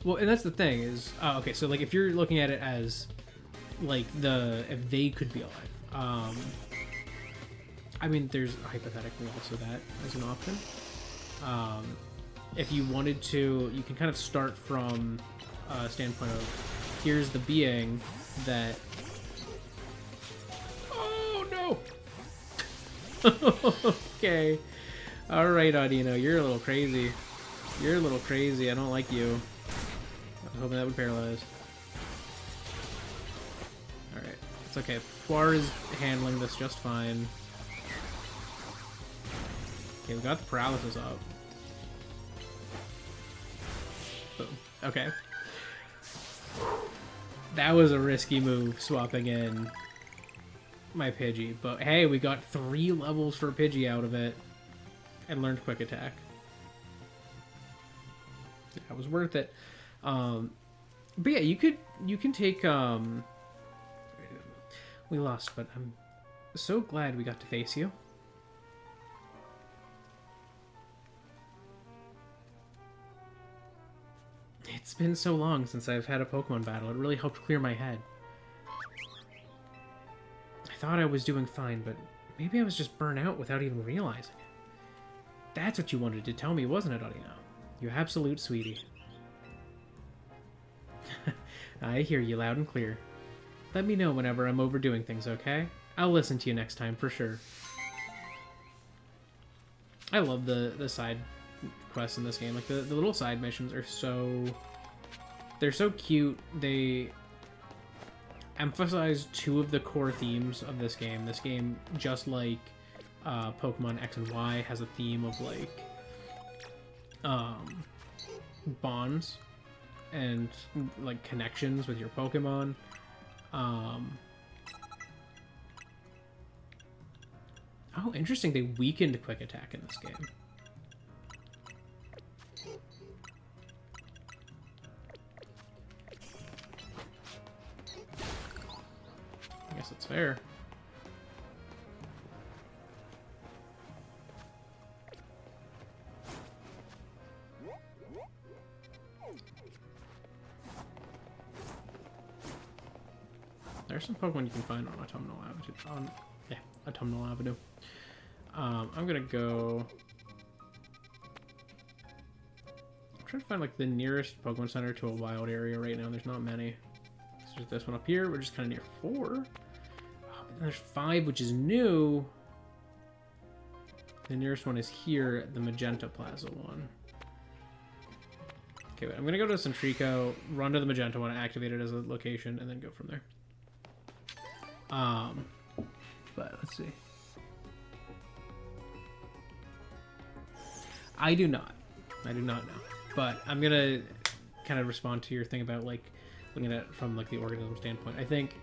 Well, and that's the thing is, okay, so like if you're looking at it as like if they could be alive, I mean, there's hypothetically also that as an option. If you wanted to, you can kind of start from a standpoint of here's the being that. Okay. Alright, Audino, you're a little crazy. You're a little crazy. I don't like you. I was hoping that would paralyze. Alright. It's okay. Poir is handling this just fine. Okay, we got the paralysis up. Boom. Okay. That was a risky move, swapping in my Pidgey, but hey, we got 3 levels for Pidgey out of it and learned quick attack. That was worth it. But yeah, you can take we lost, but I'm so glad we got to face you. It's been so long since I've had a Pokemon battle. It really helped clear my head. I thought I was doing fine, but maybe I was just burnt out without even realizing it. That's what you wanted to tell me, wasn't it, Audino? You absolute sweetie. I hear you loud and clear. Let me know whenever I'm overdoing things, okay? I'll listen to you next time, for sure. I love the side quests in this game. Like, the little side missions are so... They're so cute. They emphasize 2 of the core themes of this game. This game, just like Pokemon X and Y, has a theme of like bonds and like connections with your Pokemon. Oh, interesting. They weakened Quick Attack in this game. I guess it's fair. There's some Pokemon you can find on Autumnal Avenue. Autumnal Avenue. I'm gonna go. I'm trying to find like the nearest Pokemon Center to a wild area right now. There's not many. There's this one up here. We're just kind of near 4. There's 5, which is new. The nearest one is here, the Magenta Plaza one. Okay, wait, I'm gonna go to Centrico, run to the magenta one, activate it as a location, and then go from there. But let's see. I do not know. But I'm gonna kind of respond to your thing about like looking at it from like the organism standpoint. I think,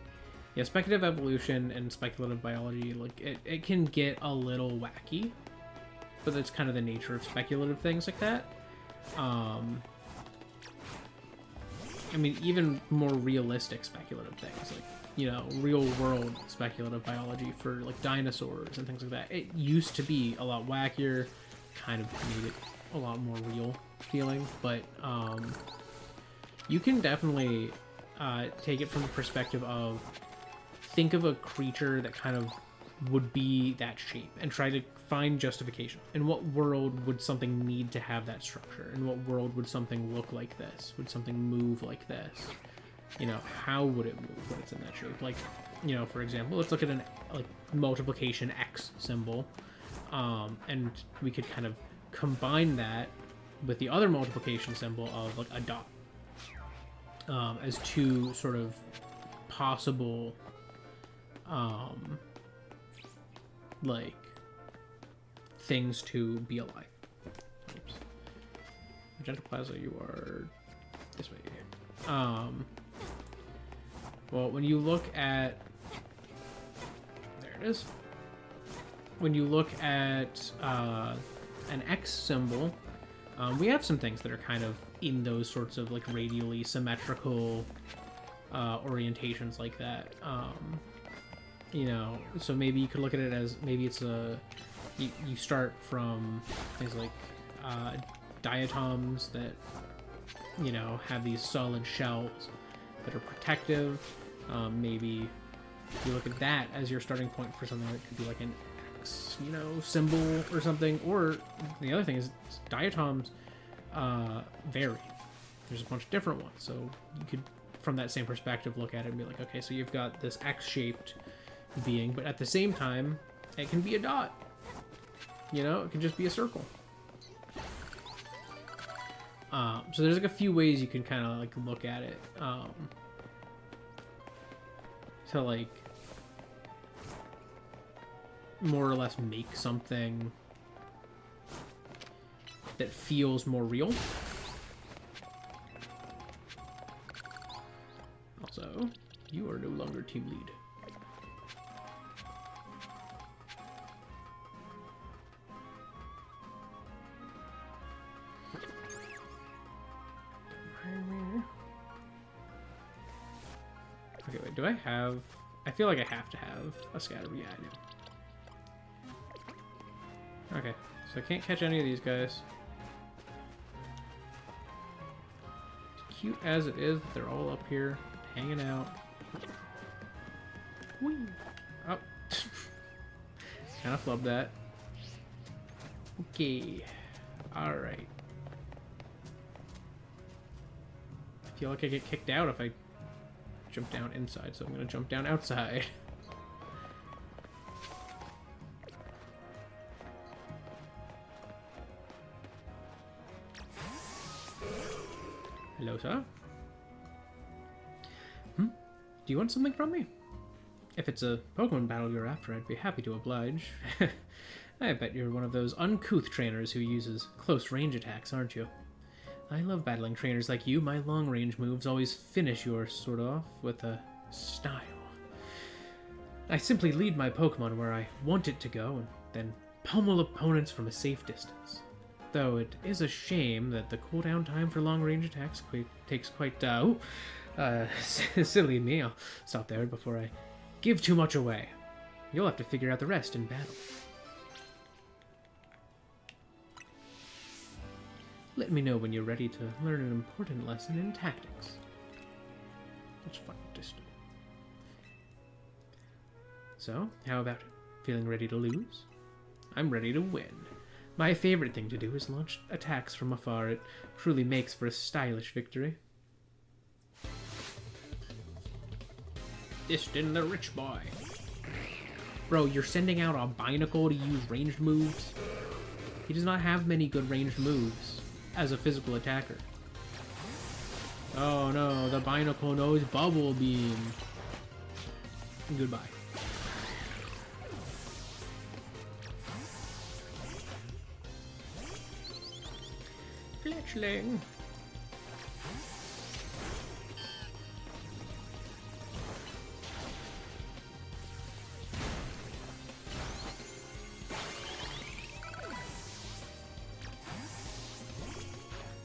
yeah, speculative evolution and speculative biology, like it can get a little wacky, but that's kind of the nature of speculative things like that. I mean, even more realistic speculative things, like, you know, real world speculative biology for like dinosaurs and things like that. It used to be a lot wackier, kind of made it a lot more real feeling, but you can definitely take it from the perspective of, think of a creature that kind of would be that shape and try to find justification. In what world would something need to have that structure? In what world would something look like this? Would something move like this? You know, how would it move when it's in that shape? Like, you know, for example, let's look at an like multiplication X symbol, and we could kind of combine that with the other multiplication symbol of like a dot, as two sort of possible like things to be alive. Oops. Magenta PLZA, you are this way. Well, when you look at, there it is. When you look at an X symbol, we have some things that are kind of in those sorts of like radially symmetrical orientations like that. You know, so maybe you could look at it as, maybe it's a, you start from things like diatoms that, you know, have these solid shells that are protective. Maybe you look at that as your starting point for something that could be like an X, you know, symbol or something. Or the other thing is diatoms vary. There's a bunch of different ones, so you could, from that same perspective, look at it and be like, okay, so you've got this X-shaped being, but at the same time, it can be a dot. You know, it can just be a circle. So there's like a few ways you can kind of like look at it, to like more or less make something that feels more real. Also, you are no longer team lead. Okay, wait, do I have... I feel like I have to have a scatter. Yeah, I do. Okay, so I can't catch any of these guys. As cute as it is, they're all up here, hanging out. Whee! Oh. Kind of flubbed that. Okay. Alright. I feel like I get kicked out if I jump down inside, so I'm gonna jump down outside. Hello, sir. Do you want something from me? If it's a Pokemon battle you're after, I'd be happy to oblige. I bet you're one of those uncouth trainers who uses close range attacks, aren't you? I love battling trainers like you. My long-range moves always finish yours sort of off with a style. I simply lead my Pokemon where I want it to go and then pummel opponents from a safe distance. Though it is a shame that the cooldown time for long-range attacks takes quite, silly me. I'll stop there before I give too much away. You'll have to figure out the rest in battle. Let me know when you're ready to learn an important lesson in tactics. Let's find distant. So, how about it? Feeling ready to lose? I'm ready to win. My favorite thing to do is launch attacks from afar. It truly makes for a stylish victory. Distant the rich boy. Bro, you're sending out a Binacle to use ranged moves? He does not have many good ranged moves as a physical attacker. Oh no, the binacle nose bubble beam. Goodbye. Fletchling.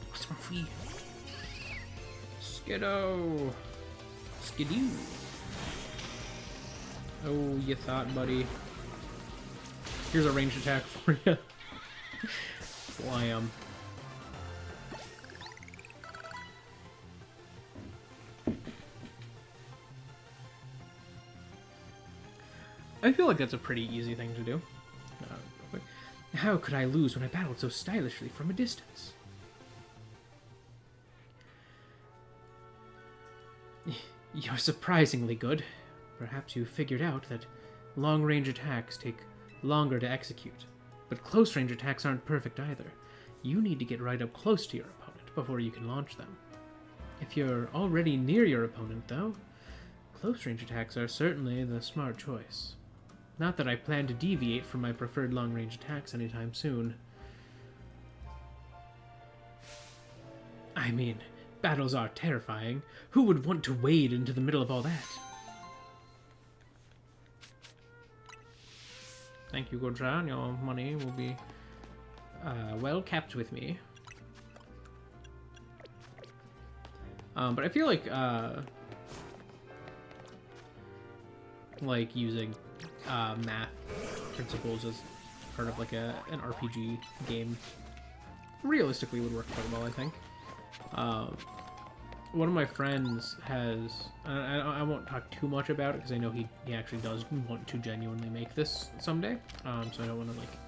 What's my free? Skiddo. Skidoo. Oh, you thought, buddy. Here's a ranged attack for you. Slam. I feel like that's a pretty easy thing to do. How could I lose when I battled so stylishly from a distance? You're surprisingly good. Perhaps you figured out that long-range attacks take longer to execute. But close-range attacks aren't perfect either. You need to get right up close to your opponent before you can launch them. If you're already near your opponent, though, close-range attacks are certainly the smart choice. Not that I plan to deviate from my preferred long-range attacks anytime soon. I mean, battles are terrifying. Who would want to wade into the middle of all that? Thank you, Godran. Your money will be well kept with me. But I feel like using math principles as part of like an RPG game realistically would work quite well, I think. One of my friends has, I won't talk too much about it because I know he actually does want to genuinely make this someday, so I don't want to like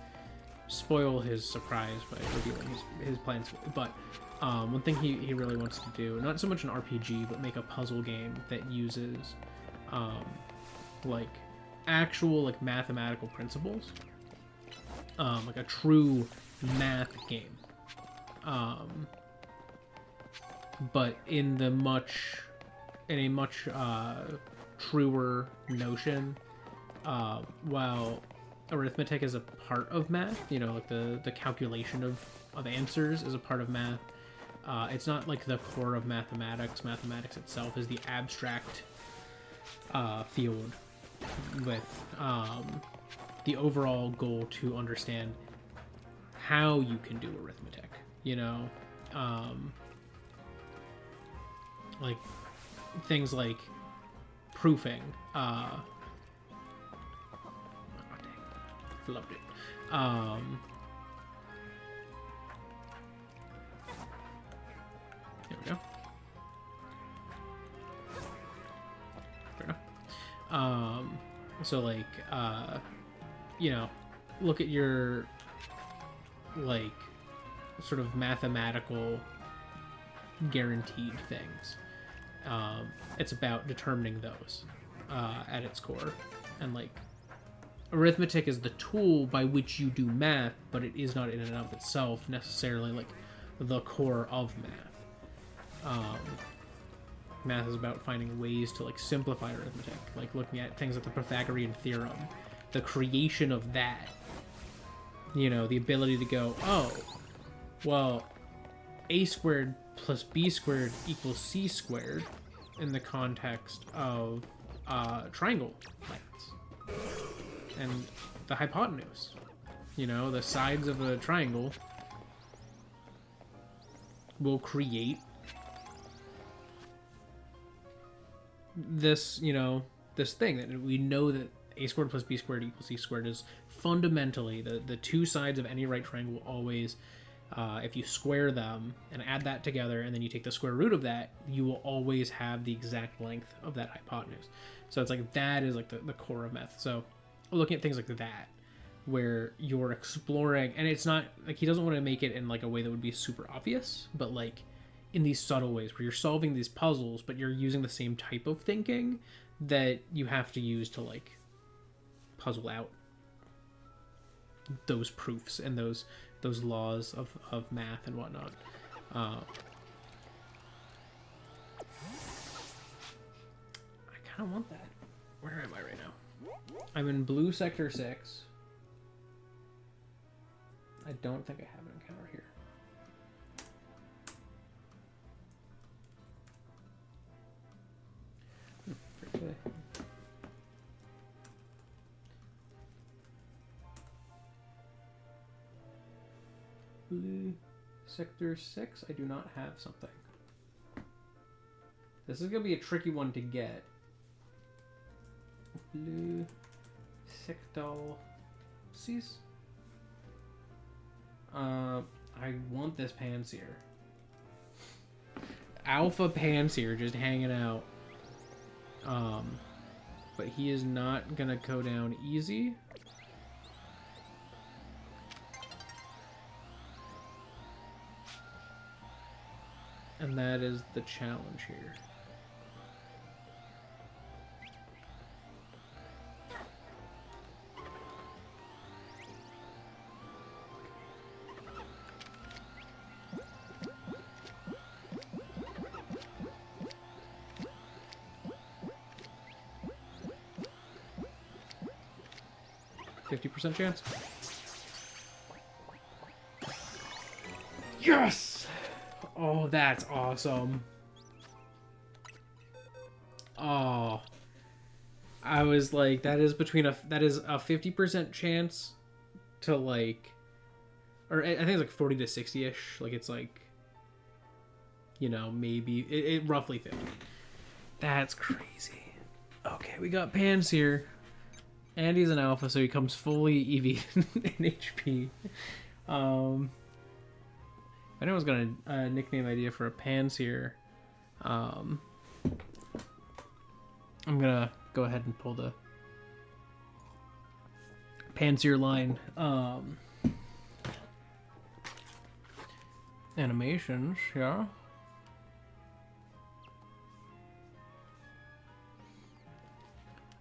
spoil his surprise by revealing his plans, but one thing he really wants to do, not so much an RPG, but make a puzzle game that uses like actual like mathematical principles, like a true math game, but in a much truer notion. While arithmetic is a part of math, you know, like the calculation of answers is a part of math. It's not like the core of mathematics. Mathematics itself is the abstract field with the overall goal to understand how you can do arithmetic, you know, like things like proofing, oh, dang, flubbed it, there we go. Fair enough. So like, you know, look at your like sort of mathematical guaranteed things. It's about determining those at its core, and like arithmetic is the tool by which you do math, but it is not in and of itself necessarily like the core of math. Math is about finding ways to like simplify arithmetic, like looking at things like the Pythagorean theorem, the creation of that, you know, the ability to go, oh, well, a squared plus b squared equals c squared in the context of triangle lengths and the hypotenuse, you know, the sides of a triangle will create this, you know, this thing that we know that a squared plus b squared equals c squared is fundamentally the two sides of any right triangle will always, if you square them and add that together and then you take the square root of that, you will always have the exact length of that hypotenuse. So it's like that is like the core of math. So looking at things like that where you're exploring, and it's not like he doesn't want to make it in like a way that would be super obvious, but like in these subtle ways where you're solving these puzzles, but you're using the same type of thinking that you have to use to like puzzle out those proofs and those laws of math and whatnot. don't want that. Where am I right now? I'm in blue sector 6. I don't think I have an encounter here. Okay. Blue sector 6. I do not have something. This is gonna be a tricky one to get. Blue sector 6. I want this Panseer. Alpha Panseer just hanging out. But he is not gonna go down easy. And that is the challenge here. %50 chance. Yes! Oh, that's awesome. Oh. I was like, that is a 50% chance to like, or I think it's like 40 to 60-ish. Like it's like, you know, maybe it roughly 50. That's crazy. Okay, we got Panseer. And he's an alpha, so he comes fully EV in HP. If anyone's got a nickname idea for a Panseer, I'm gonna go ahead and pull the Panseer line. Animations, yeah.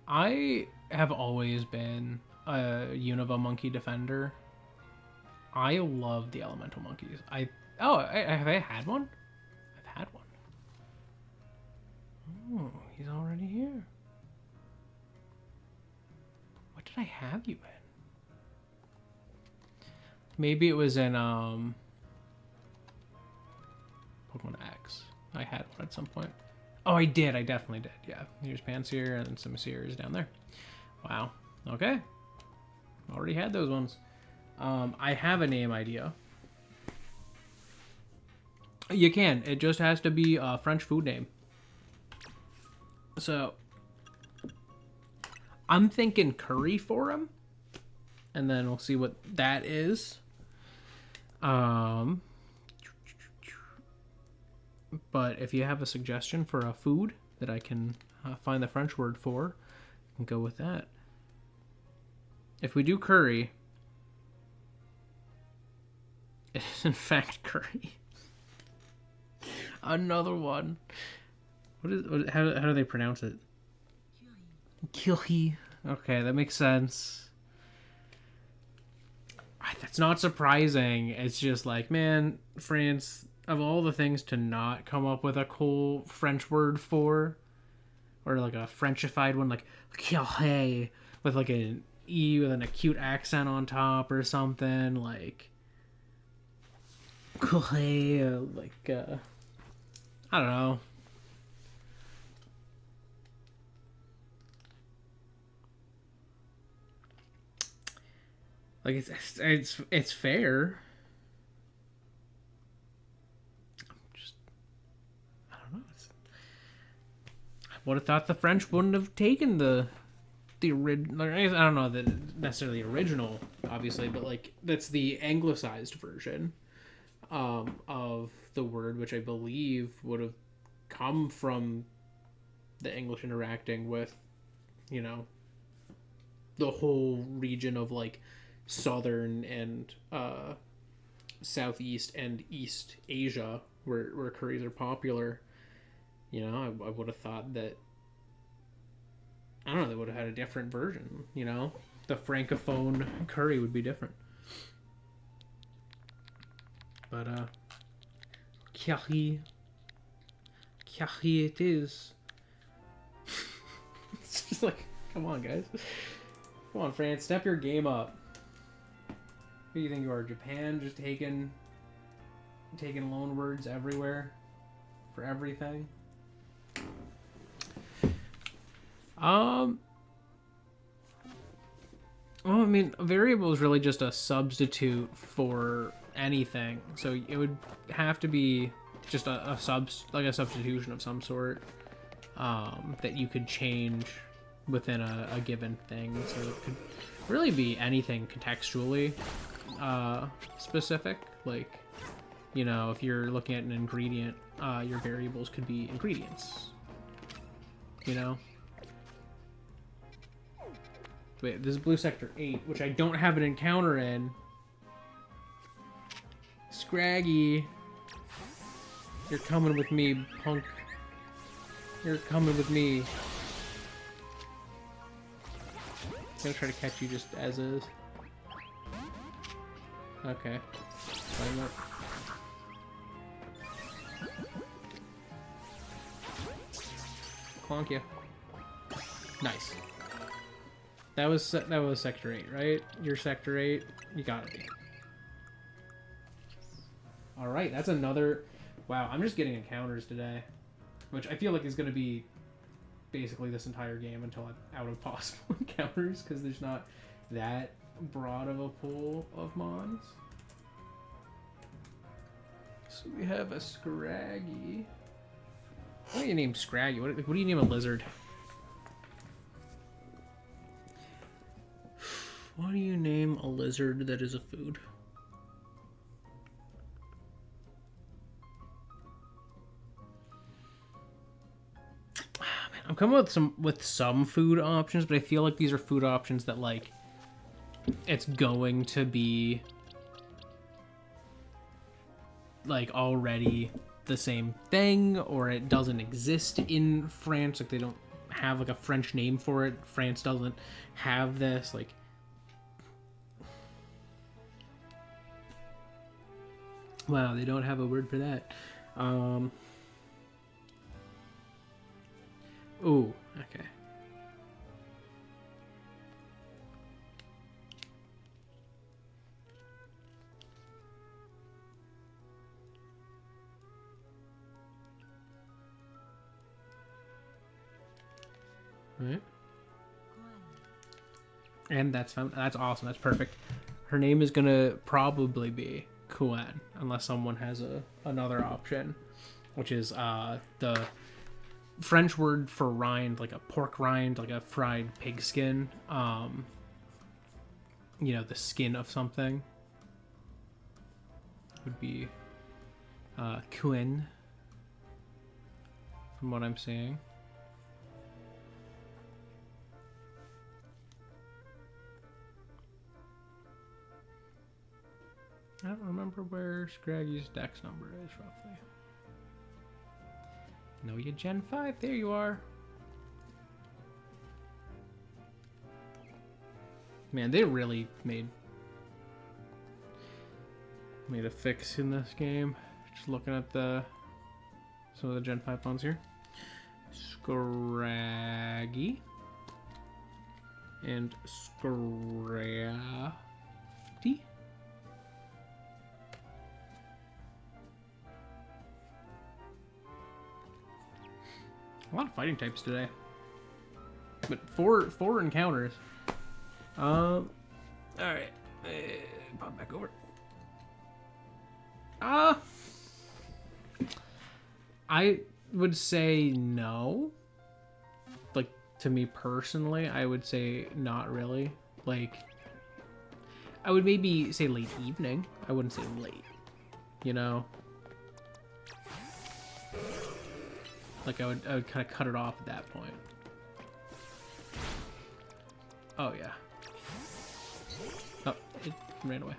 I have always been a Unova monkey defender. I love the elemental monkeys. Have I had one? I've had one. Oh, he's already here. What did I have you in? Maybe it was in Pokemon X. I had one at some point. Oh, I did. I definitely did. Yeah. Here's Panseer and some Seers down there. Wow. Okay. Already had those ones. I have a name idea. You can. It just has to be a French food name. So, I'm thinking curry for him. And then we'll see what that is. But if you have a suggestion for a food that I can find the French word for, I can go with that. If we do curry, it is in fact curry. Another one. How do they pronounce it? Curry. Okay, that makes sense. That's not surprising. It's just like, man, France, of all the things to not come up with a cool French word for, or like a Frenchified one, like curry with like an E with an acute accent on top or something, like curry, like I don't know. Like it's fair. I don't know. I would have thought the French wouldn't have taken the original. I don't know that necessarily original, obviously, but like that's the anglicized version of the word, which I believe would have come from the English interacting with, you know, the whole region of like southern and southeast and east Asia where curries are popular. You know, I would have thought that, I don't know, they would have had a different version, you know? The francophone curry would be different. But curry it is. Like, come on, guys. Come on, France, step your game up. Who do you think you are? Japan, just taking loan words everywhere for everything. Well, I mean, a variable is really just a substitute for anything, so it would have to be just a substitution of some sort that you could change within a given thing. So it could really be anything contextually specific. Like, you know, if you're looking at an ingredient, your variables could be ingredients. You know. Wait, this is Blue Sector 8, which I don't have an encounter in. Scraggy. You're coming with me, punk. You're coming with me. I'm gonna try to catch you just as is. Okay. Fine. Clonk you. Nice. That was Sector 8, right? You're Sector 8? You gotta be. Alright, that's another... Wow, I'm just getting encounters today. Which I feel like is gonna be basically this entire game until I'm out of possible encounters, because there's not that broad of a pool of mons. So we have a Scraggy. What do you name Scraggy? What do you name a lizard? What do you name a lizard that is a food? Man, I'm coming with some food options, but I feel like these are food options that, like, it's going to be like already the same thing, or it doesn't exist in France. Like, they don't have like a French name for it. France doesn't have this, like. Wow, they don't have a word for that. Ooh, okay. Right. And that's fun. That's awesome. That's perfect. Her name is gonna probably be Kuan, unless someone has another option, which is the French word for rind, like a pork rind, like a fried pig skin. You know, the skin of something would be Kuan, from what I'm seeing. I don't remember where Scraggy's dex number is, roughly. No, you Gen 5. There you are. Man, they really made a fix in this game. Just looking at some of the Gen 5 pawns here. Scraggy. And Scrafty. A lot of fighting types today, but four encounters. All right, pop back over. I would say no. Like, to me personally, I would say not really. Like, I would maybe say late evening. I wouldn't say late. You know. Like, I would kind of cut it off at that point. Oh, yeah. Oh, it ran away.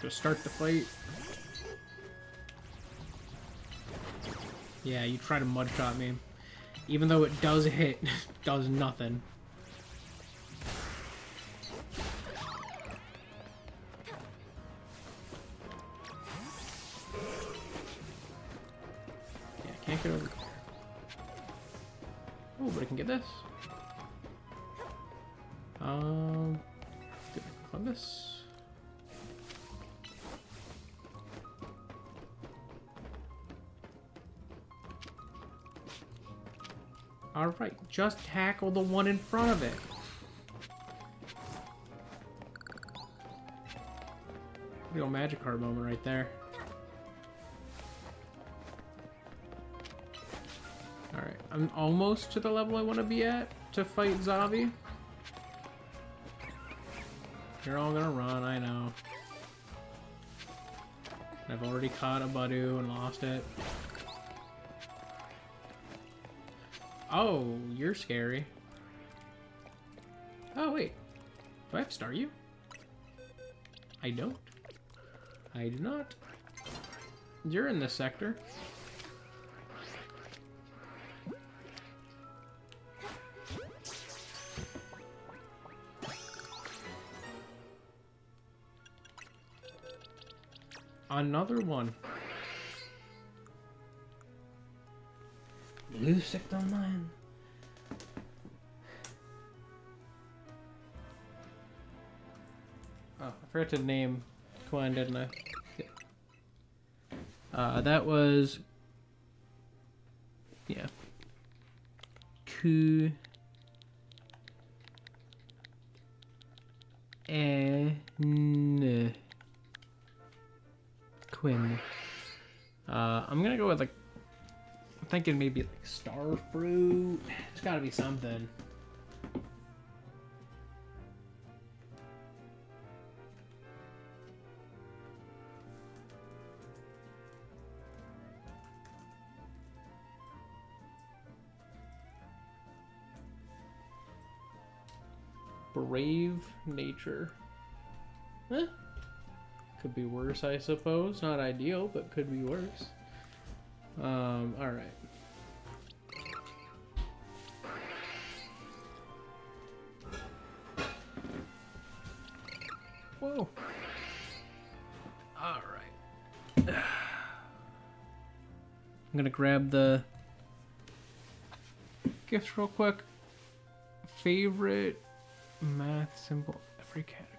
Gonna start the fight. Yeah, you try to mud shot me. Even though it does hit, does nothing. Yeah, I can't get over there. Oh, but I can get this. Good. On this. Alright, just tackle the one in front of it. Real Magikarp moment right there. Alright, I'm almost to the level I want to be at to fight Xavi. You're all gonna run, I know. I've already caught a Budu and lost it. Oh, you're scary. Oh, wait. Do I have to start you? I don't. I do not. You're in this sector. Another one. Blue sector online. Oh, I forgot to name Quan, didn't I? Yeah. That was... Yeah. Quinn. I'm gonna go with like... I'm thinking maybe like Starfruit. It's gotta be something. Brave nature. Eh? Could be worse, I suppose. Not ideal, but could be worse. Alright. Whoa. Alright. I'm gonna grab the gifts real quick. Favorite math symbol, every category.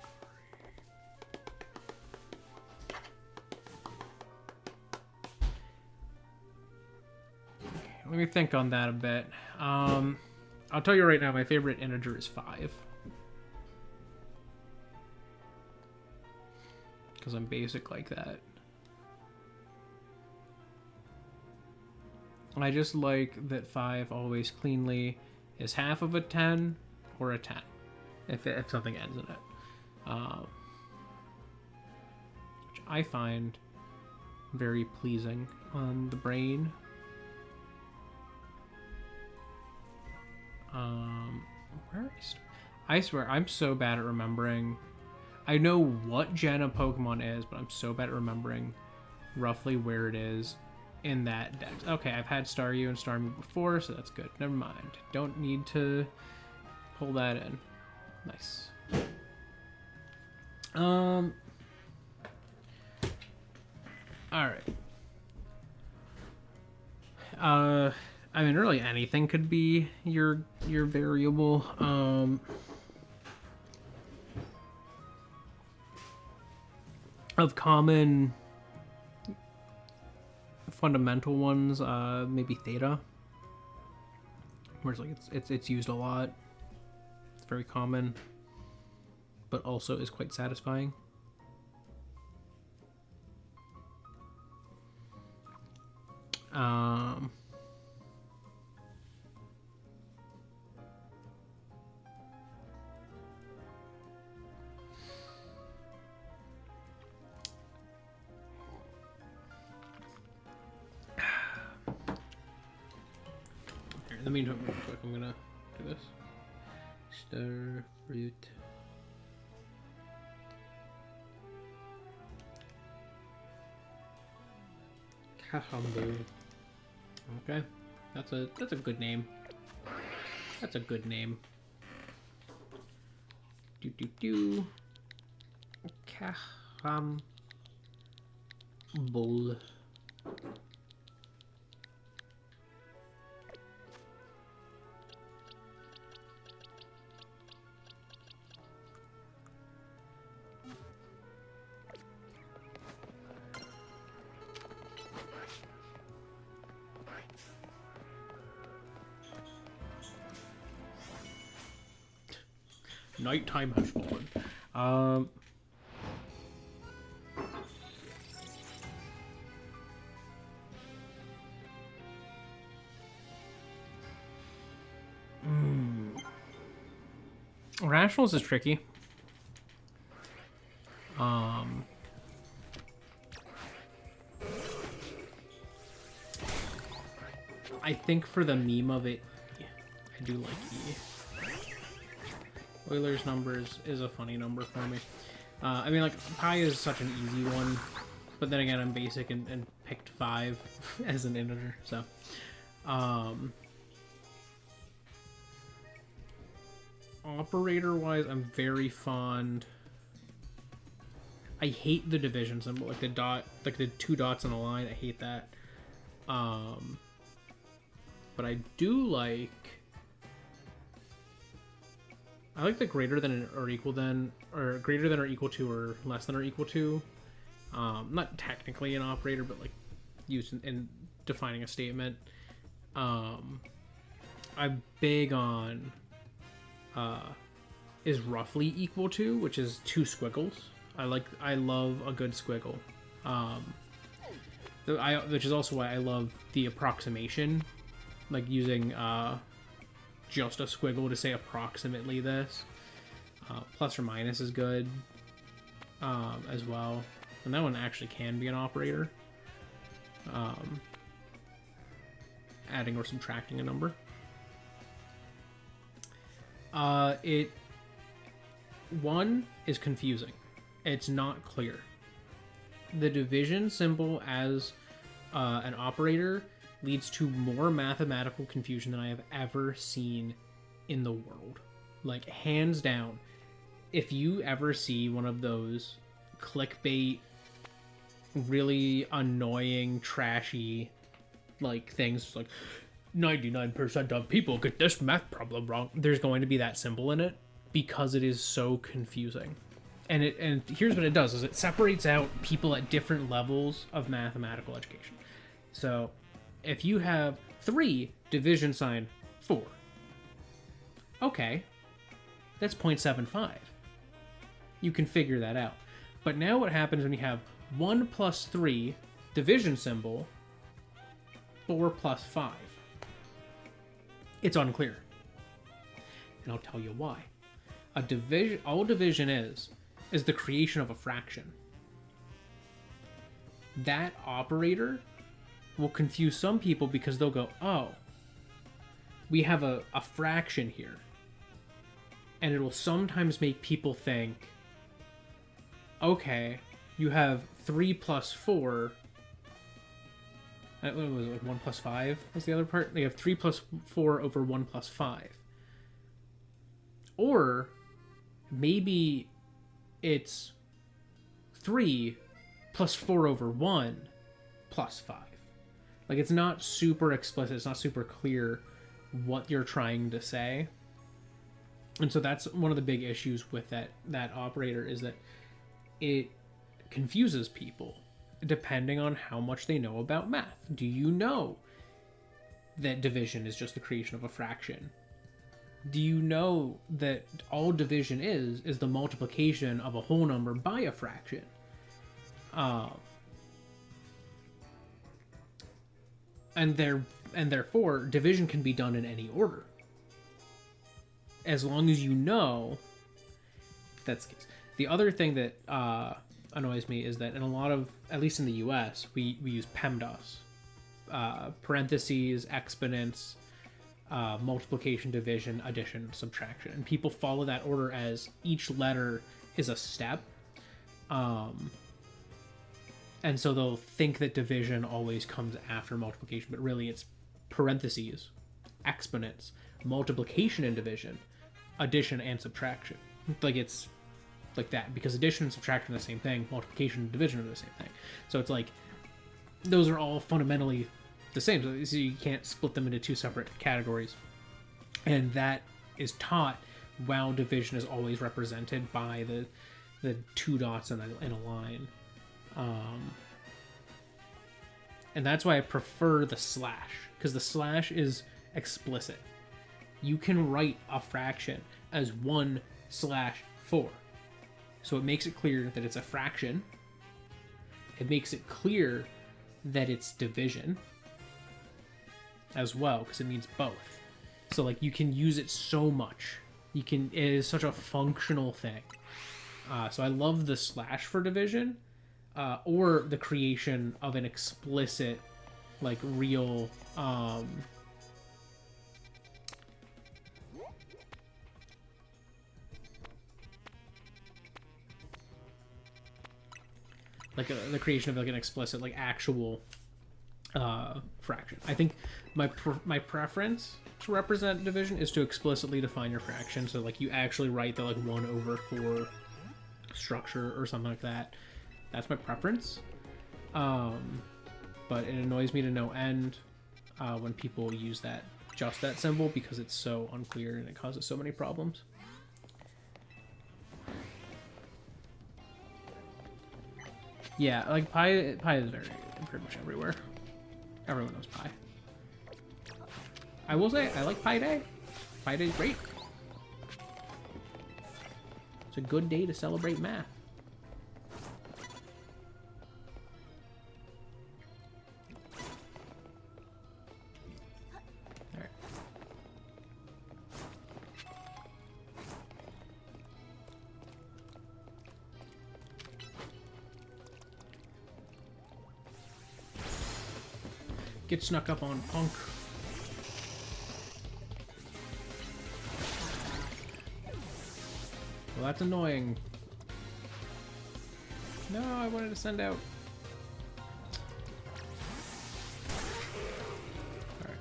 Let me think on that a bit. I'll tell you right now, my favorite integer is 5. Because I'm basic like that. I just like that 5 always cleanly is half of a 10 or a 10. If something ends in it. Which I find very pleasing on the brain. Where is... I swear, I'm so bad at remembering. I know what gen of Pokemon is, but I'm so bad at remembering roughly where it is in that dex. Okay, I've had Staryu and Starmie before, so that's good. Never mind. Don't need to pull that in. Nice. Alright. I mean, really anything could be your variable. Of common fundamental ones, maybe theta. Where it's like it's used a lot. It's very common, but also is quite satisfying. In the meantime, real quick, I'm gonna do this. Starfruit. Kahambu. Okay, that's a good name. That's a good name. Do. Kahambul. Nighttime has fallen. Rationals is tricky. I think for the meme of it, I do like E. Euler's numbers is a funny number for me. I mean, like, pi is such an easy one, but then again, I'm basic and picked 5 as an integer, so. Operator-wise, I'm very fond. I hate the division symbol, like the dot, like the 2 dots on a line. I hate that. But I do like. I like the greater than or equal than, or greater than or equal to, or less than or equal to. Not technically an operator, but like used in defining a statement. I'm big on is roughly equal to, which is 2 squiggles. I love a good squiggle. Which is also why I love the approximation, like using just a squiggle to say approximately this. Plus or minus is good as well, and that one actually can be an operator, adding or subtracting a number. One is confusing. It's not clear. The division symbol as an operator leads to more mathematical confusion than I have ever seen in the world. Like, hands down, if you ever see one of those clickbait, really annoying, trashy, like, things like 99% of people get this math problem wrong, there's going to be that symbol in it because it is so confusing. And here's what it does, is it separates out people at different levels of mathematical education. So if you have 3 division sign 4, okay, that's 0.75. You can figure that out. But now what happens when you have 1 plus 3 division symbol 4 plus 5? It's unclear. And I'll tell you why. All division is the creation of a fraction. That operator will confuse some people because they'll go, oh, we have a fraction here. And it'll sometimes make people think, okay, you have 3 plus 4. What was it, like 1 plus 5 was the other part? They have 3 plus 4 over 1 plus 5. Or maybe it's 3 plus 4 over 1 plus 5. Like, it's not super explicit, it's not super clear what you're trying to say. And so that's one of the big issues with that operator, is that it confuses people depending on how much they know about math. Do you know that division is just the creation of a fraction? Do you know that all division is the multiplication of a whole number by a fraction? And therefore, division can be done in any order, as long as you know that's the case. The other thing that annoys me is that in a lot of, at least in the US, we use PEMDAS, parentheses, exponents, multiplication, division, addition, subtraction, and people follow that order as each letter is a step. And so they'll think that division always comes after multiplication, but really it's parentheses, exponents, multiplication and division, addition and subtraction. Like it's like that, because addition and subtraction are the same thing, multiplication and division are the same thing. So it's like those are all fundamentally the same, so you can't split them into two separate categories. And that is taught while division is always represented by the two dots in a line. And that's why I prefer the slash, because the slash is explicit. You can write a fraction as 1/4. So it makes it clear that it's a fraction. It makes it clear that it's division as well, because it means both. So like you can use it so much. It is such a functional thing. So I love the slash for division, or the creation of an explicit, like real, like the creation of like an explicit, like actual fraction. I think my preference to represent division is to explicitly define your fraction. So like you actually write the like 1/4 structure or something like that. That's my preference. But it annoys me to no end when people use just that symbol, because it's so unclear and it causes so many problems. Yeah, like pi is pretty much everywhere. Everyone knows pi. I will say I like Pi Day. Pi Day is great. It's a good day to celebrate math. Alright. Get snuck up on, punk. Well, that's annoying. No, I wanted to send out. Alright.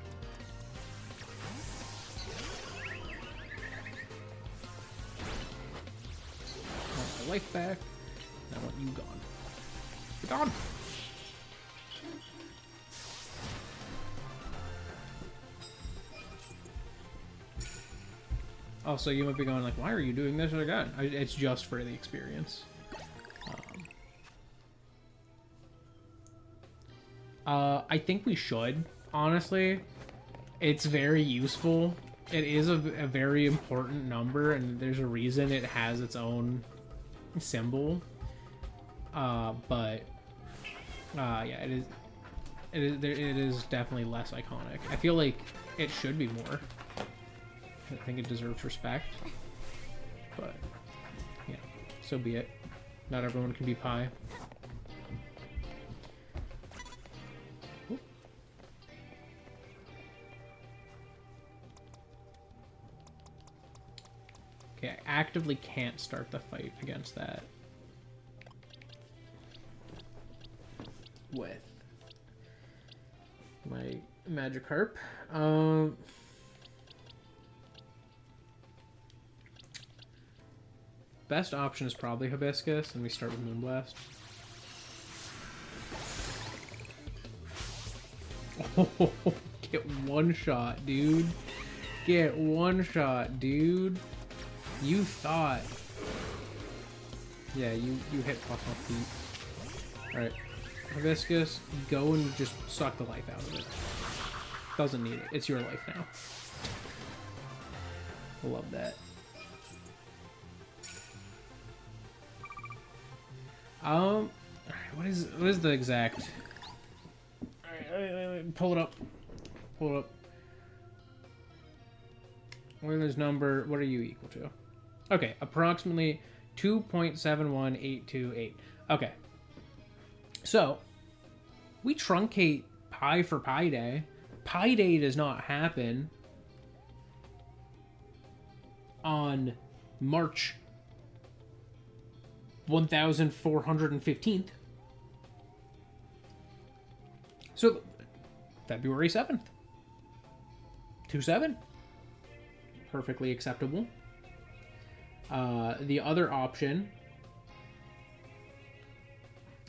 I want my life back. I want you gone. You're gone! Oh, so you might be going like, why are you doing this again? It's just for the experience. I think we should, honestly. It's very useful. It is a very important number, and there's a reason it has its own symbol. Yeah, it is definitely less iconic. I feel like it should be more. I think it deserves respect, but yeah, so be it. Not everyone can be pi. Ooh. Okay, I actively can't start the fight against that with my Magikarp. Best option is probably Hibiscus, and we start with Moonblast. Oh, get one shot, dude. Get one shot, dude. You thought. Yeah, you hit plus off feet. Alright. Hibiscus, go and just suck the life out of it. Doesn't need it. It's your life now. I love that. Alright, what is the exact? Alright, pull it up. Pull it up. Euler's number, what are you equal to? Okay, approximately 2.71828. Okay. So, we truncate pi for Pi Day. Pi Day does not happen on March 1415th. So February 7th. 2/7. Perfectly acceptable. The other option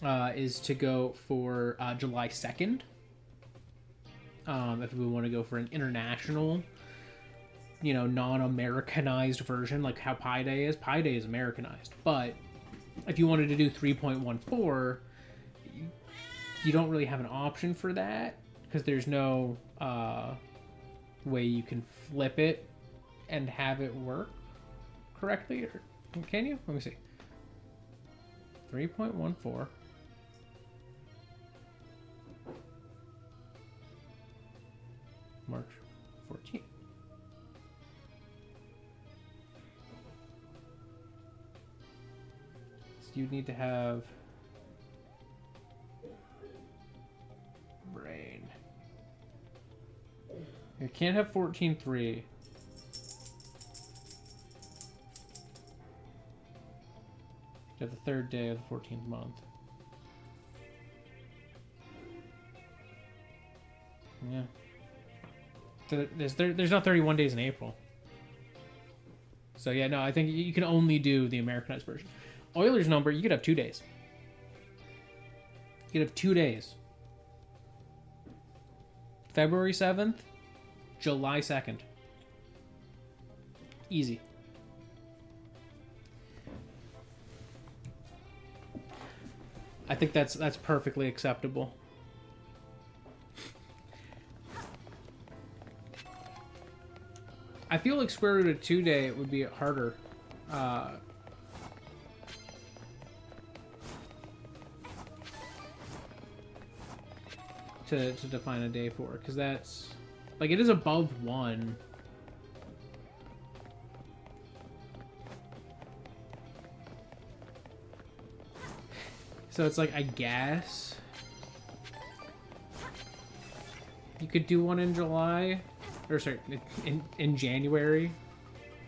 is to go for July 2nd. If we want to go for an international, non-Americanized version, like how Pi Day is. Pi Day is Americanized. But if you wanted to do 3.14, you don't really have an option for that because there's no way you can flip it and have it work correctly. Or can you? Let me see. 3.14. March 14th. So you need to have brain. You can't have 14.3. You have the third day of the 14th month. Yeah. So there's not 31 days in April. So yeah, no, I think you can only do the Americanized version. Euler's number, you could have 2 days. You could have 2 days. February 7th, July 2nd. Easy. I think that's perfectly acceptable. I feel like square root of 2 day it would be harder. To define a day for, because that's like it is above 1. So it's like, I guess you could do one in July, or sorry, in January.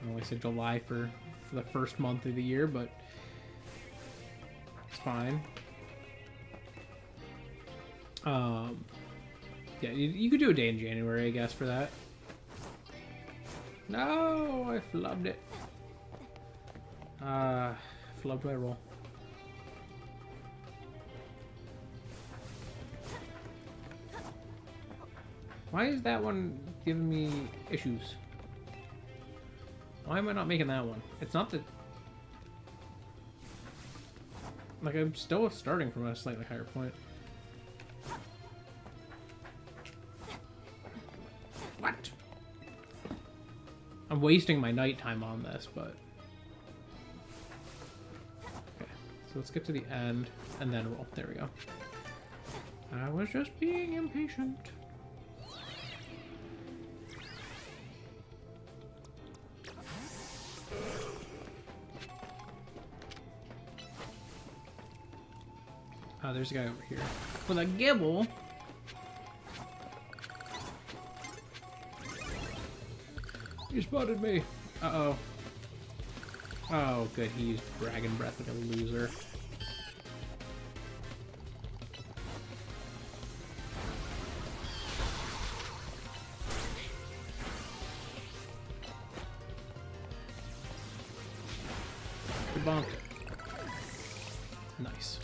I always say July for the first month of the year, but it's fine. Yeah, you could do a day in January, I guess, for that. No, I flubbed it. Flubbed my roll. Why is that one giving me issues? Why am I not making that one? It's not the... Like, I'm still starting from a slightly higher point. What? I'm wasting my nighttime on this, but... Okay, so let's get to the end, and then roll. There we go. I was just being impatient. Oh, there's a guy over here with a gibble. You spotted me. Uh-oh. Oh, good. He used Dragon Breath like a loser. Good bonk. Nice.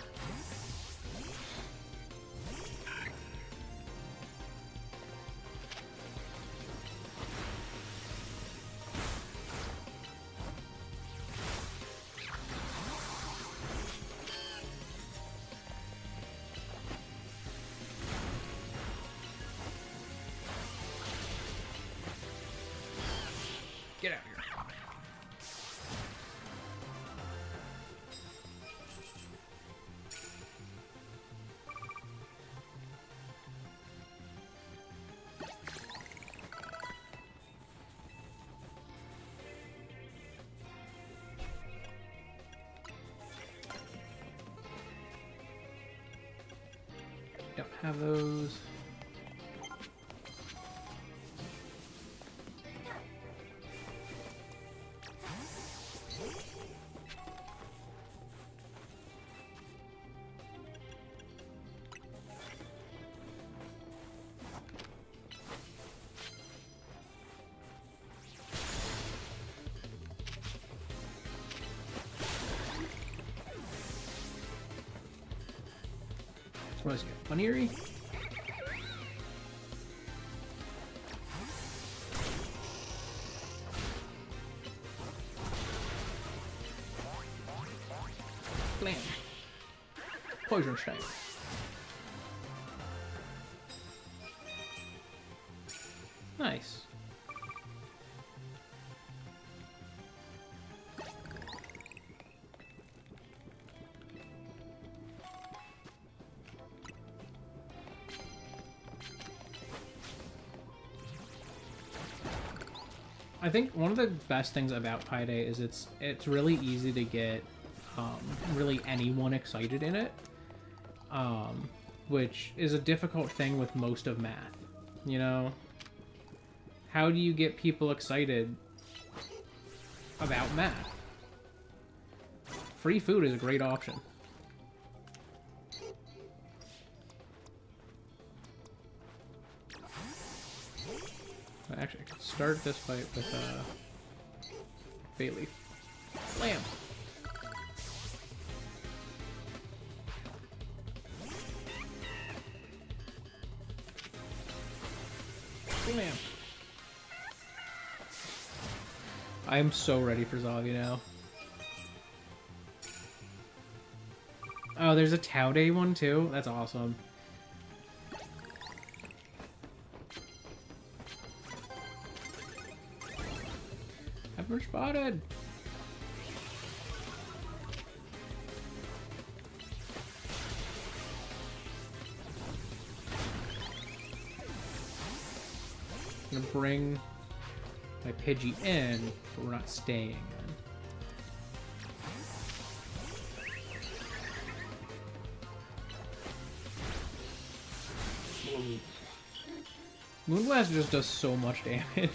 Get out of here. Don't have those. What is it? Paneeri? Blam. Poison Sting. Nice. I think one of the best things about Pi Day is it's really easy to get really anyone excited in it, which is a difficult thing with most of math, you know? How do you get people excited about math? Free food is a great option. Actually, I could start this fight with Bailey. Blam! Blam! I am so ready for Xavi now. Oh, there's a Tau Day one too? That's awesome. We're spotted. I'm gonna bring my Pidgey in, but we're not staying. Moonblast just does so much damage.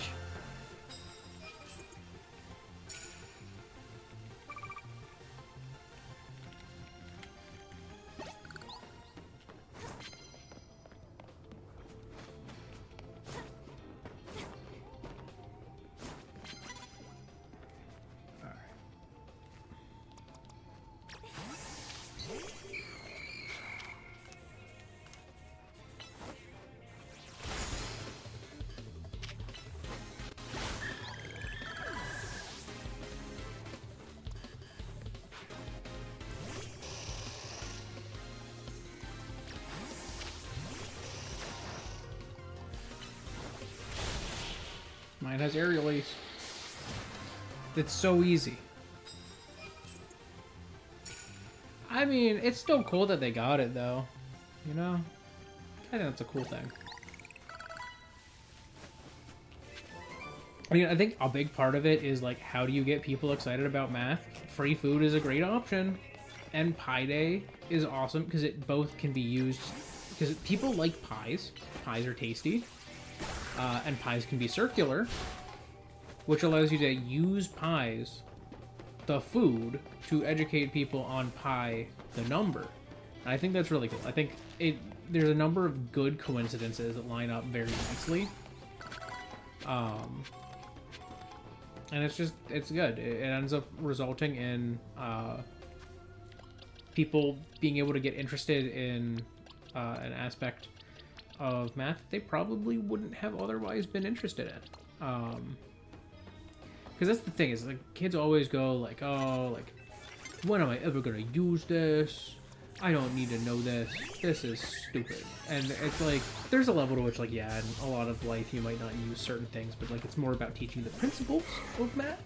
Mine has aerial ace. It's so easy. I mean, it's still cool that they got it, though. You know? I think that's a cool thing. I mean, I think a big part of it is, like, how do you get people excited about math? Free food is a great option. And Pi Day is awesome, because it both can be used... Because people like pies. Pies are tasty. And pies can be circular, which allows you to use pies, the food, to educate people on pi, the number. And I think that's really cool. I think there's a number of good coincidences that line up very nicely. And it's good. It ends up resulting in people being able to get interested in an aspect of math they probably wouldn't have otherwise been interested in. Because that's the thing, is like kids always go like, oh, like, when am I ever gonna use this? I don't need to know this. This is stupid. And it's like, there's a level to which, like, yeah, in a lot of life you might not use certain things, but like it's more about teaching the principles of math.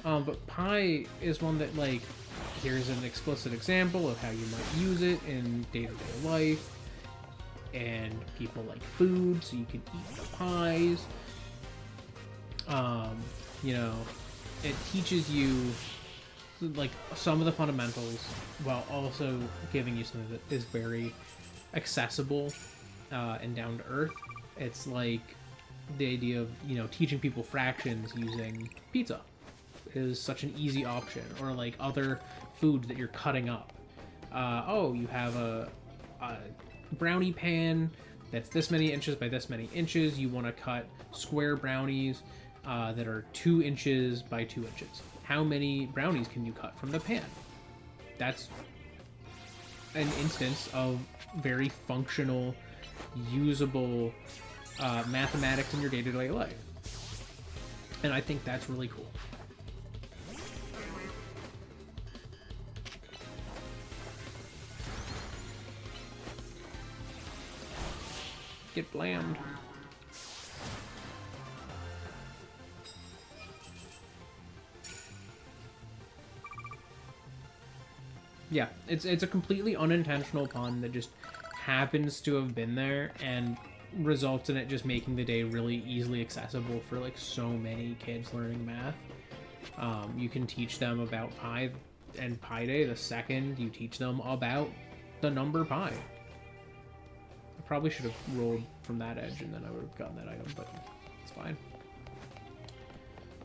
But pi is one that, like, here's an explicit example of how you might use it in day-to-day life. And people like food, so you can eat the pies. You know, it teaches you, like, some of the fundamentals while also giving you something that is very accessible and down to earth. It's like the idea of, you know, teaching people fractions using pizza is such an easy option, or like other foods that you're cutting up. Oh, you have a brownie pan that's this many inches by this many inches. You want to cut square brownies that are 2 inches by 2 inches. How many brownies can you cut from the pan? That's an instance of very functional, usable mathematics in your day-to-day life. And I think that's really cool. Get blammed. Yeah, it's a completely unintentional pun that just happens to have been there and results in it just making the day really easily accessible for like so many kids learning math. You can teach them about pi and Pi Day the second you teach them about the number pi. I probably should have rolled from that edge and then I would have gotten that item, but it's fine.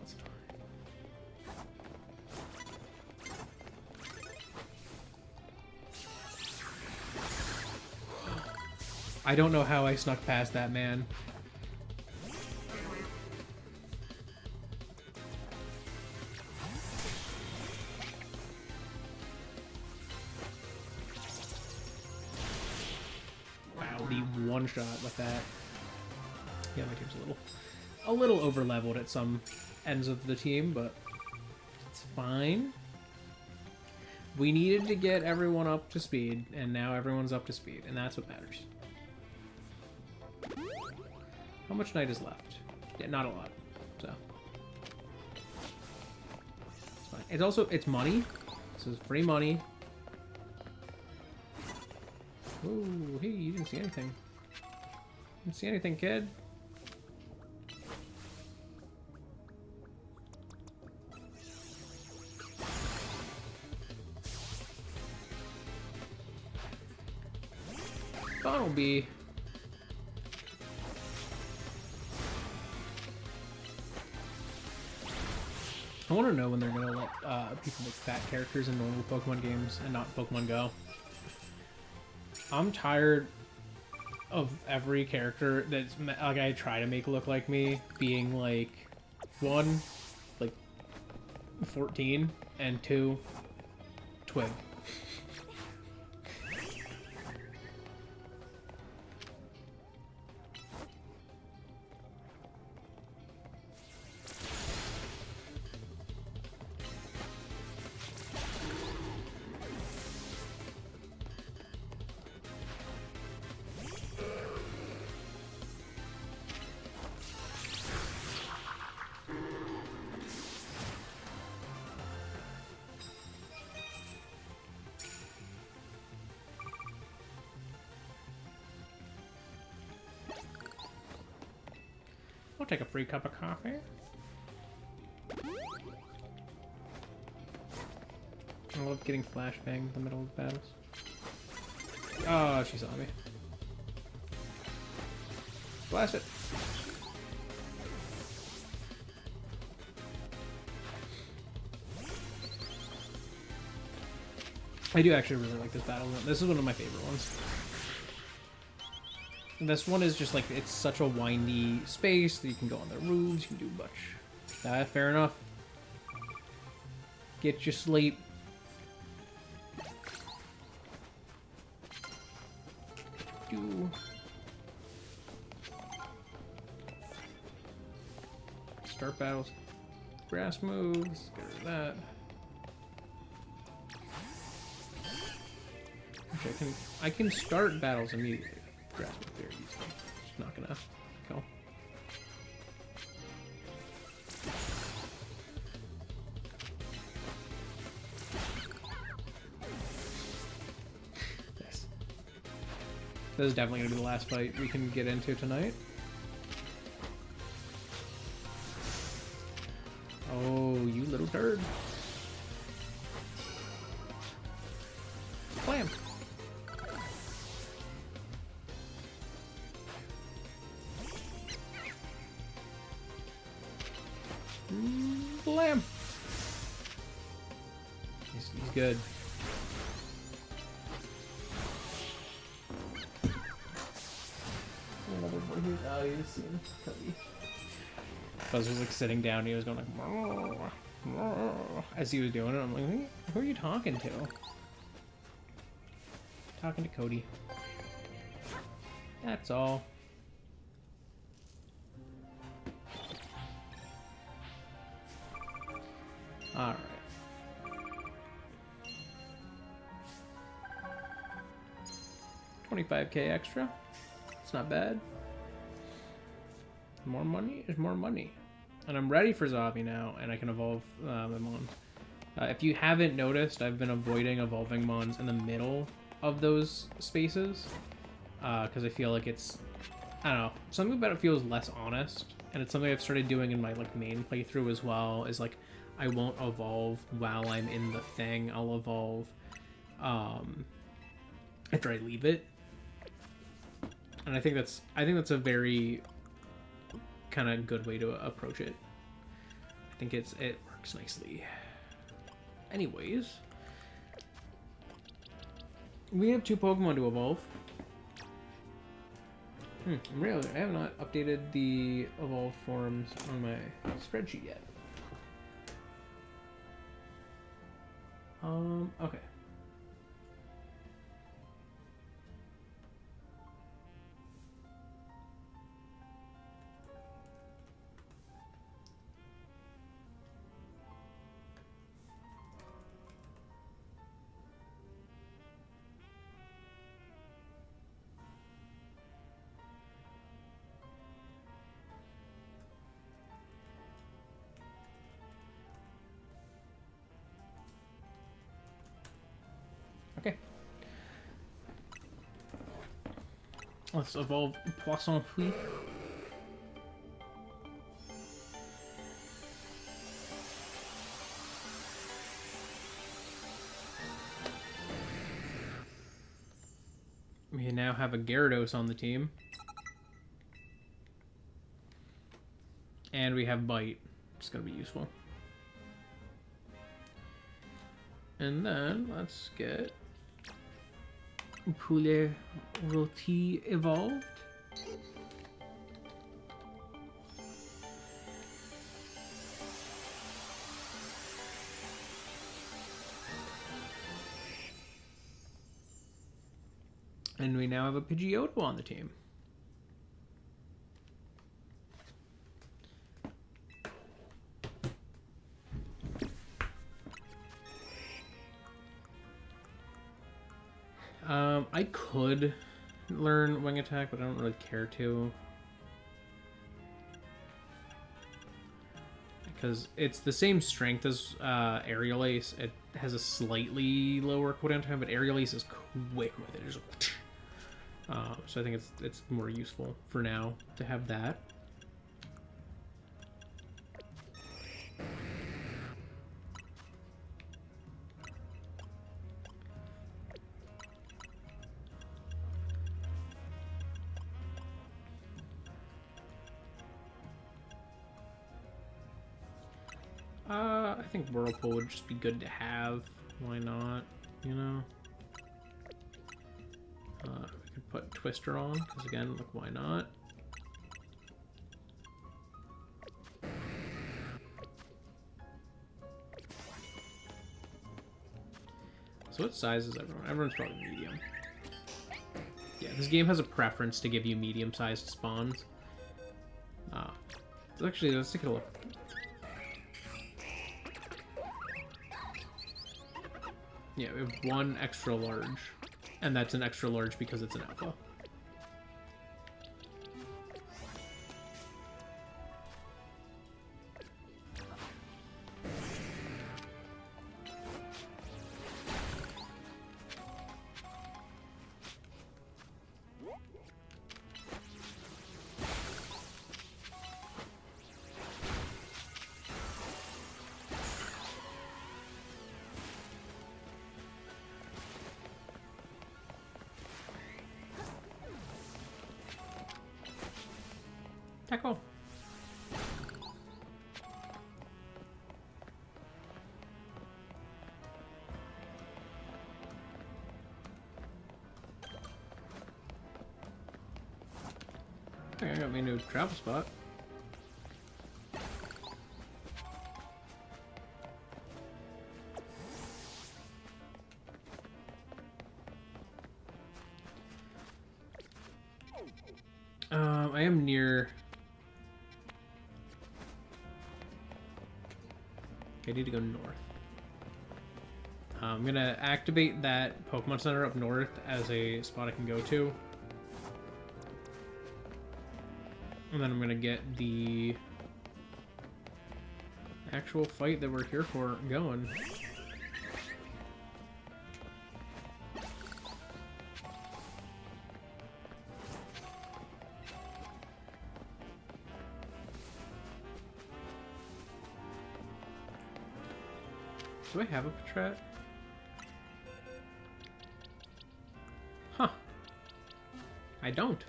It's fine. I don't know how I snuck past that man. One shot with that. Yeah, my team's a little over leveled at some ends of the team, but it's fine. We needed to get everyone up to speed, and now everyone's up to speed, and that's what matters. How much night is left? Yeah, not a lot. So it's fine. It's also money. This is free money. Ooh, hey, you didn't see anything. Didn't see anything, kid. Bumblebee. I want to know when they're going to let people make fat characters in normal Pokemon games and not Pokemon Go. I'm tired of every character that's like I try to make look like me being like 1, like 14, and 2, twig. I'll take a free cup of coffee. I love getting flashbanged in the middle of battles. Oh, she saw me. Blast it. I do actually really like this battle. This is one of my favorite ones. This one is just like, it's such a windy space that you can go on the roofs, you can do a bunch. Fair enough. Get your sleep. Start battles. Grass moves. Get rid of that. Actually, I can start battles immediately. Grass move very easily. Just not gonna kill. Yes. This is definitely gonna be the last fight we can get into tonight. Oh, you little turd. Blam! Blam! He's good. Another boy who's out of scene. Buzz was like sitting down, he was going like "Mrr, mrr," as he was doing it. I'm like, who are you talking to? Talking to Cody. That's all. Alright. 25k extra. It's not bad. More money is more money. And I'm ready for Xavi now, and I can evolve my Mon. If you haven't noticed, I've been avoiding evolving Mons in the middle of those spaces. Because I feel like it's... I don't know. Something about it feels less honest. And it's something I've started doing in my like main playthrough as well. Is like, I won't evolve while I'm in the thing. I'll evolve after I leave it. And I think that's a very kind of good way to approach it. I think it works nicely. Anyways, we have 2 Pokemon to evolve. Really, I have not updated the evolved forms on my spreadsheet yet. Okay. Okay. Let's evolve Poisson Fouille. We now have a Gyarados on the team. And we have Bite. It's going to be useful. And then let's get Poulet Roti evolved. And we now have a Pidgeotto on the team. I could learn Wing Attack, but I don't really care to. Because it's the same strength as Aerial Ace. It has a slightly lower cooldown time, but Aerial Ace is quick with it. Just, so I think it's more useful for now to have that. I think Whirlpool would just be good to have. Why not? You know? We could put Twister on, because again, look, why not? So what size is everyone? Everyone's probably medium. Yeah, this game has a preference to give you medium-sized spawns. Actually, let's take a look. Yeah, we have 1 extra large, and that's an extra large because it's an alpha. Tackle. I think I got my new travel spot. I am near... I need to go north. I'm gonna activate that Pokemon Center up north as a spot I can go to. And then I'm gonna get the actual fight that we're here for going. Do I have a Patrat? Huh. I don't.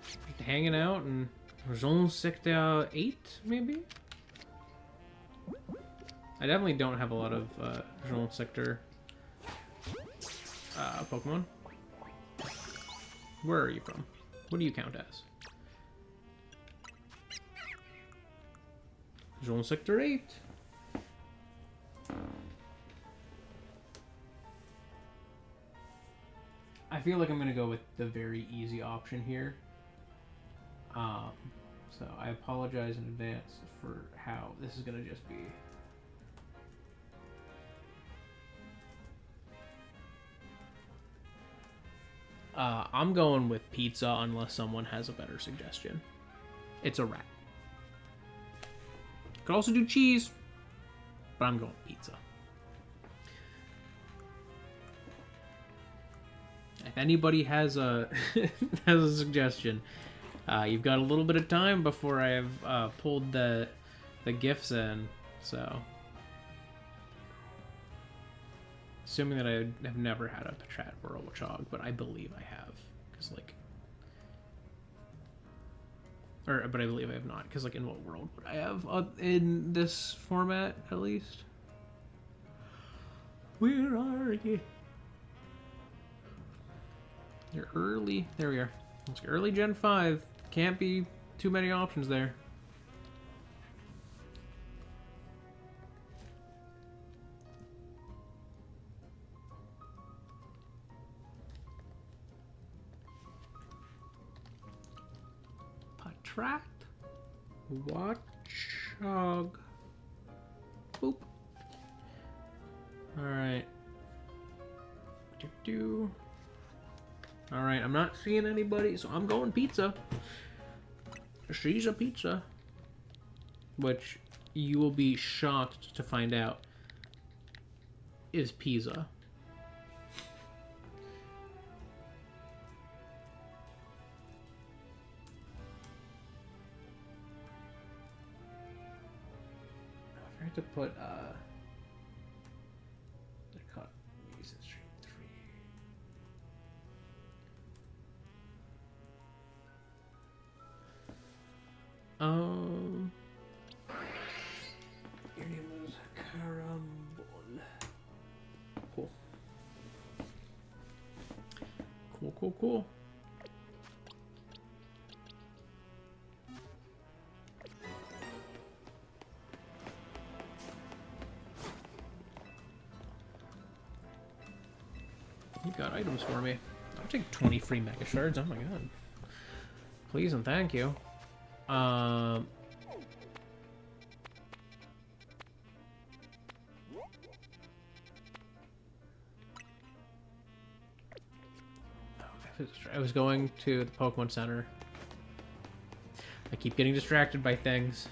Just hanging out in Zone Sector 8, maybe? I definitely don't have a lot of Zone Sector Pokemon. Where are you from? What do you count as? Zone Sector 8. I feel like I'm going to go with the very easy option here. So I apologize in advance for how this is going to just be. I'm going with pizza unless someone has a better suggestion. It's a rat. Could also do cheese, but I'm going pizza. If anybody has a has a suggestion, you've got a little bit of time before I have pulled the gifts in. So, assuming that I have never had a Patrat or a Wachog, but I believe I have, because like, but I believe I have not, because like, in what world would I have in this format at least? Where are you? You're early. There we are. It's early Gen 5. Can't be too many options there. Patrat. Watchog. Boop. Alright. Do. Alright, I'm not seeing anybody, so I'm going pizza. She's a pizza. Which you will be shocked to find out is pizza. I forgot to put your name was Carambol. Cool. Cool. You got items for me. I'll take 20 free Mega Shards. Oh my god. Please and thank you. I was going to the Pokemon Center. I keep getting distracted by things.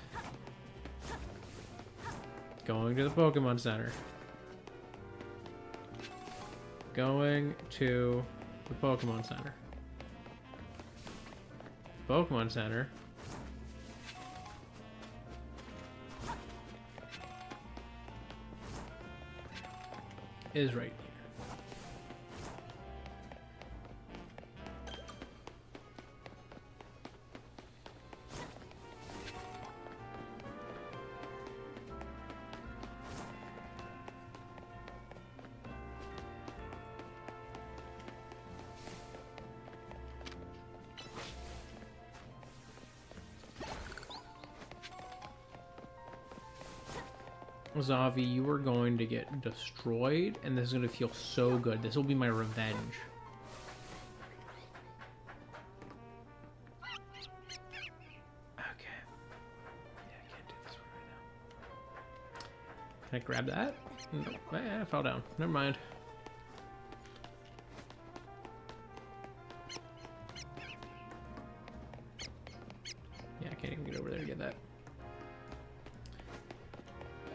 Going to the Pokemon Center. Going to the Pokemon Center. Pokemon Center. Is right here. Xavi, you are going to get destroyed, and this is going to feel so good. This will be my revenge. Can I grab that? No, I fell down. Never mind. Yeah, I can't even get over there to get that.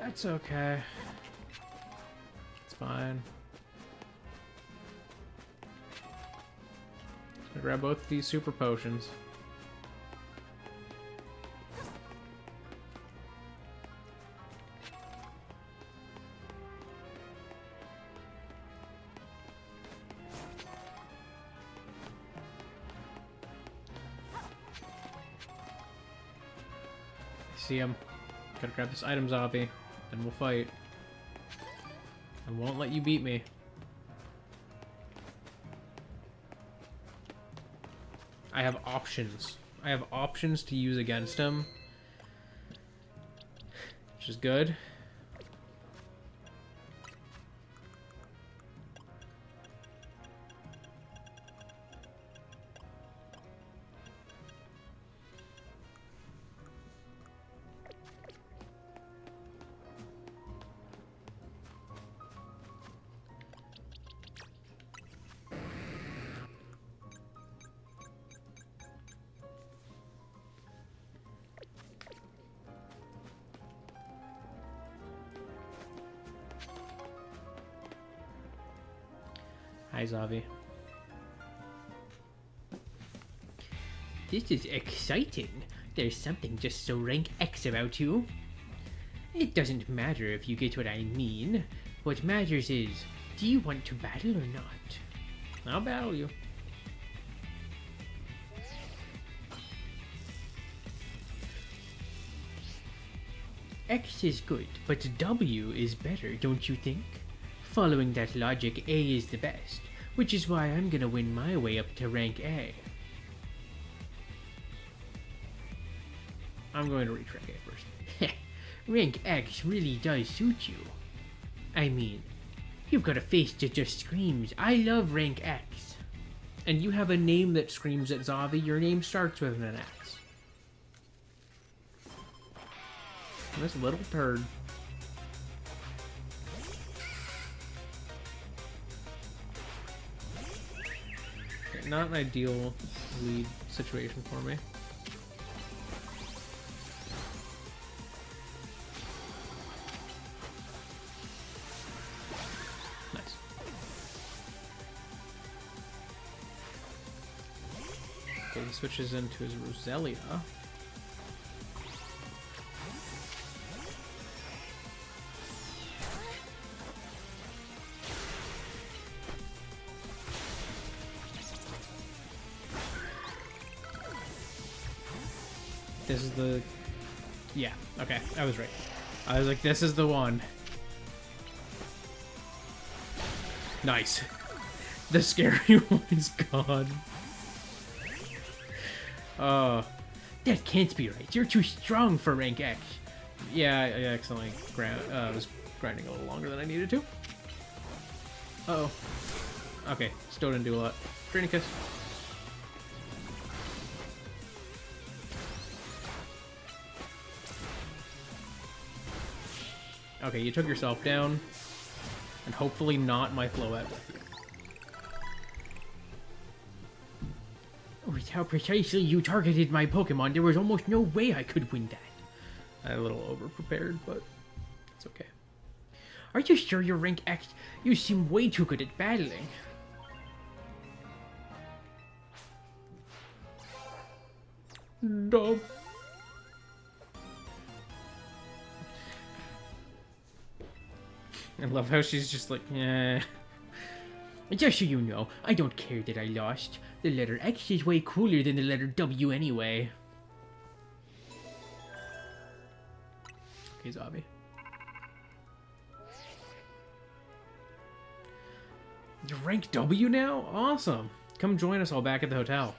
That's okay. It's fine. I grab both these super potions. See him. Gotta grab this item, Xavi, and we'll fight. I won't let you beat me. I have options. I have options to use against him, which is good. Hi, Xavi. This is exciting. There's something just so rank X about you. It doesn't matter if you get what I mean. What matters is, do you want to battle or not? I'll battle you. X is good, but W is better, don't you think? Following that logic, A is the best, which is why I'm gonna win my way up to rank A. I'm going to reach rank A first. Rank X really does suit you. I mean, you've got a face that just screams, I love rank X. And you have a name that screams at Xavi. Your name starts with an X. And this little turd. Okay, not an ideal lead situation for me. Nice. Okay, he switches into his Roselia. This is the... Yeah, okay, I was right. I was like, this is the one. Nice. The scary one's gone. That can't be right. You're too strong for rank X. Yeah, I accidentally was grinding a little longer than I needed to. Uh-oh. Okay, still didn't do a lot. Draining Kiss. Okay, you took yourself down. And hopefully not my Floette. With how precisely you targeted my Pokemon, there was almost no way I could win that. I'm a little over-prepared, but it's okay. Are you sure you're rank X? You seem way too good at battling. No. I love how she's just like, yeah. Just so you know, I don't care that I lost. The letter X is way cooler than the letter W anyway. Okay, Xavi. You're rank W now? Awesome. Come join us all back at the hotel.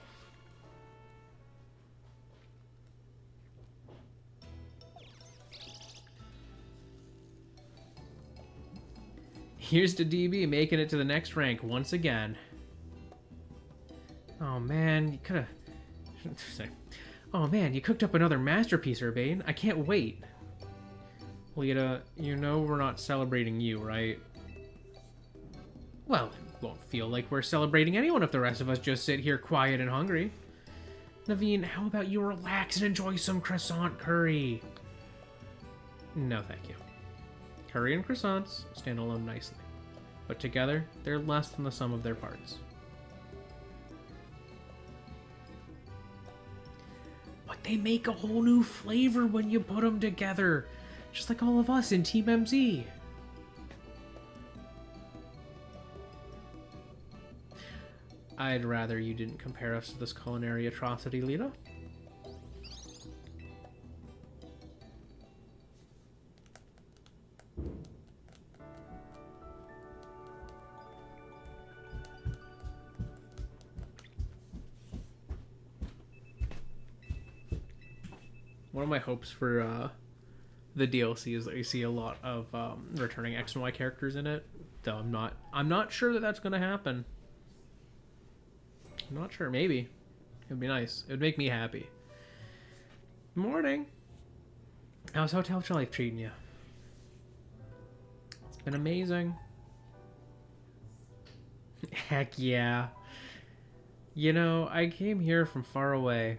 Here's to DB making it to the next rank once again. Oh man, you could have... Oh man, you cooked up another masterpiece, Urbane. I can't wait. Lita, you know we're not celebrating you, right? Well, it won't feel like we're celebrating anyone if the rest of us just sit here quiet and hungry. Naveen, how about you relax and enjoy some croissant curry? No, thank you. Curry and croissants stand alone nicely, but together, they're less than the sum of their parts. But they make a whole new flavor when you put them together, just like all of us in Team MZ. I'd rather you didn't compare us to this culinary atrocity, Lita. One of my hopes for the DLC is that you see a lot of returning X and Y characters in it. Though I'm not sure that that's going to happen. I'm not sure. Maybe. It would be nice. It would make me happy. Morning. How's Hotel Life treating you? It's been amazing. Heck yeah. You know, I came here from far away.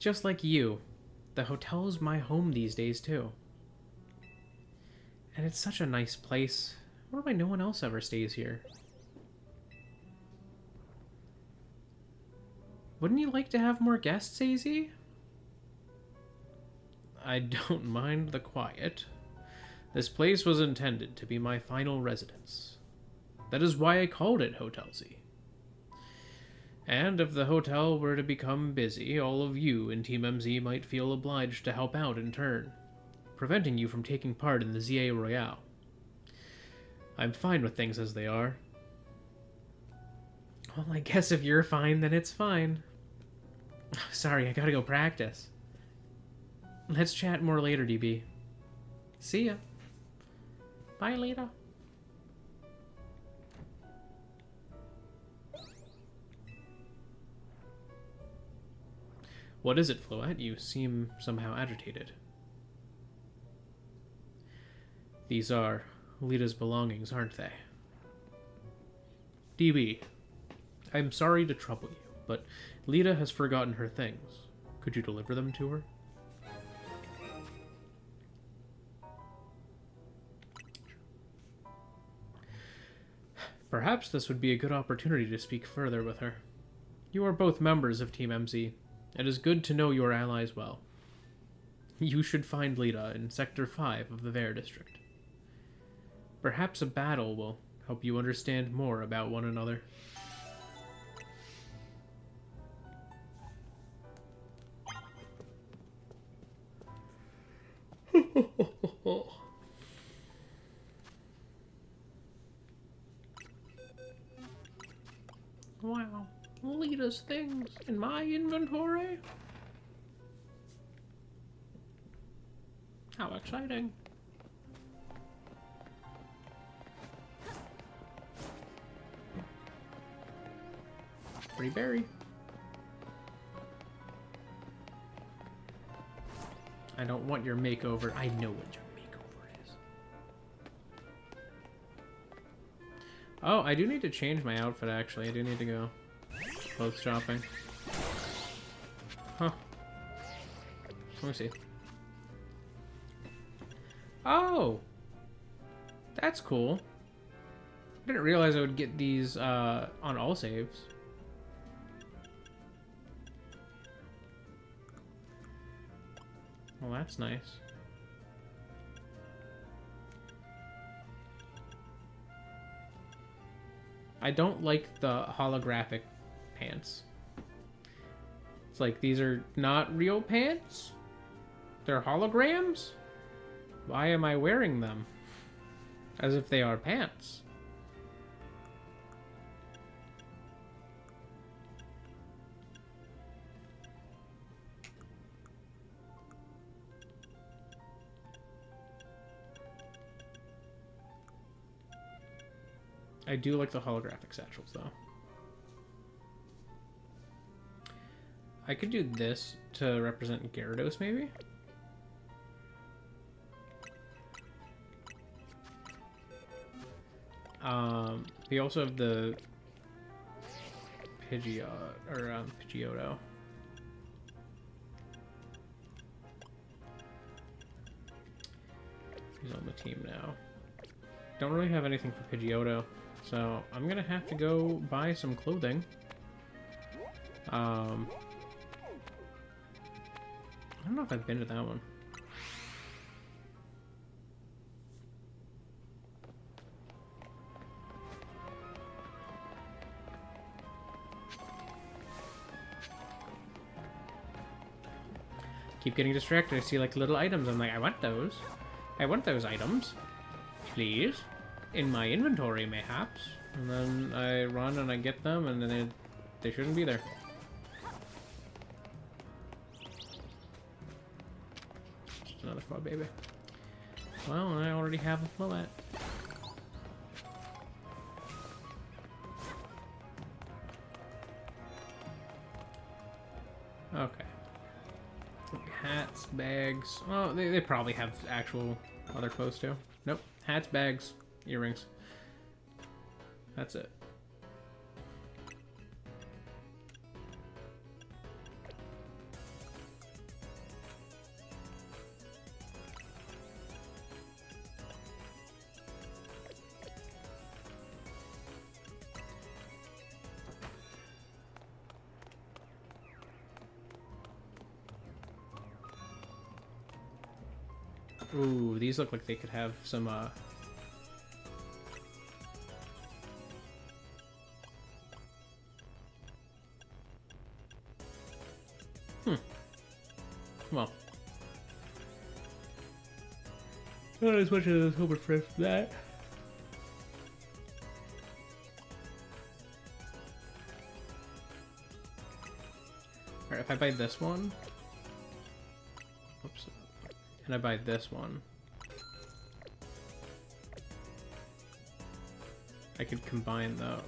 Just like you. The hotel is my home these days, too. And it's such a nice place. I wonder why no one else ever stays here. Wouldn't you like to have more guests, AZ? I don't mind the quiet. This place was intended to be my final residence. That is why I called it Hotel Z. And if the hotel were to become busy, all of you in Team MZ might feel obliged to help out in turn, preventing you from taking part in the ZA Royale. I'm fine with things as they are. Well, I guess if you're fine, then it's fine. Sorry, I gotta go practice. Let's chat more later, DB. See ya. Bye, Lita. What is it, Floette? You seem somehow agitated. These are Lita's belongings, aren't they? DB, I'm sorry to trouble you, but Lita has forgotten her things. Could you deliver them to her? Perhaps this would be a good opportunity to speak further with her. You are both members of Team MZ. It is good to know your allies well. You should find Lita in Sector 5 of the Vare District. Perhaps a battle will help you understand more about one another. Wow, Lita's things in my inventory? How exciting. Pretty berry. I don't want your makeover. I know what your makeover is. Oh, I do need to change my outfit, actually. I do need to go clothes shopping. Huh. Let me see. Oh! That's cool. I didn't realize I would get these on all saves. Well, that's nice. I don't like the holographic pants. It's like, these are not real pants? They're holograms? Why am I wearing them? As if they are pants. I do like the holographic satchels, though. I could do this to represent Gyarados, maybe? We also have the Pidgeot, or Pidgeotto. He's on the team now. Don't really have anything for Pidgeotto, so I'm gonna have to go buy some clothing. I don't know if I've been to that one. Keep getting distracted. I see like little items. I'm like, I want those. I want those items. Please. In my inventory, mayhaps. And then I run and I get them, and then they shouldn't be there. Just another claw baby. Well, I already have a Floette. Okay. Hats, bags. Oh, they probably have actual other clothes too. Nope. Hats, bags, earrings. That's it. Ooh, these look like they could have some, Well. Not as much as I was hoping for that. Alright, if I buy this one... Oops. And I buy this one, I could combine those.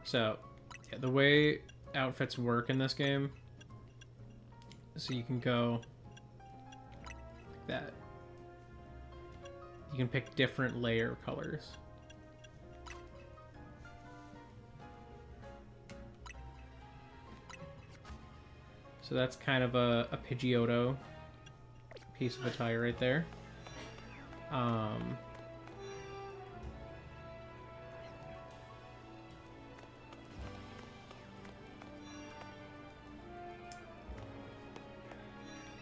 So, yeah, the way outfits work in this game, so you can go like that. You can pick different layer colors. So that's kind of a Pidgeotto piece of attire right there. Are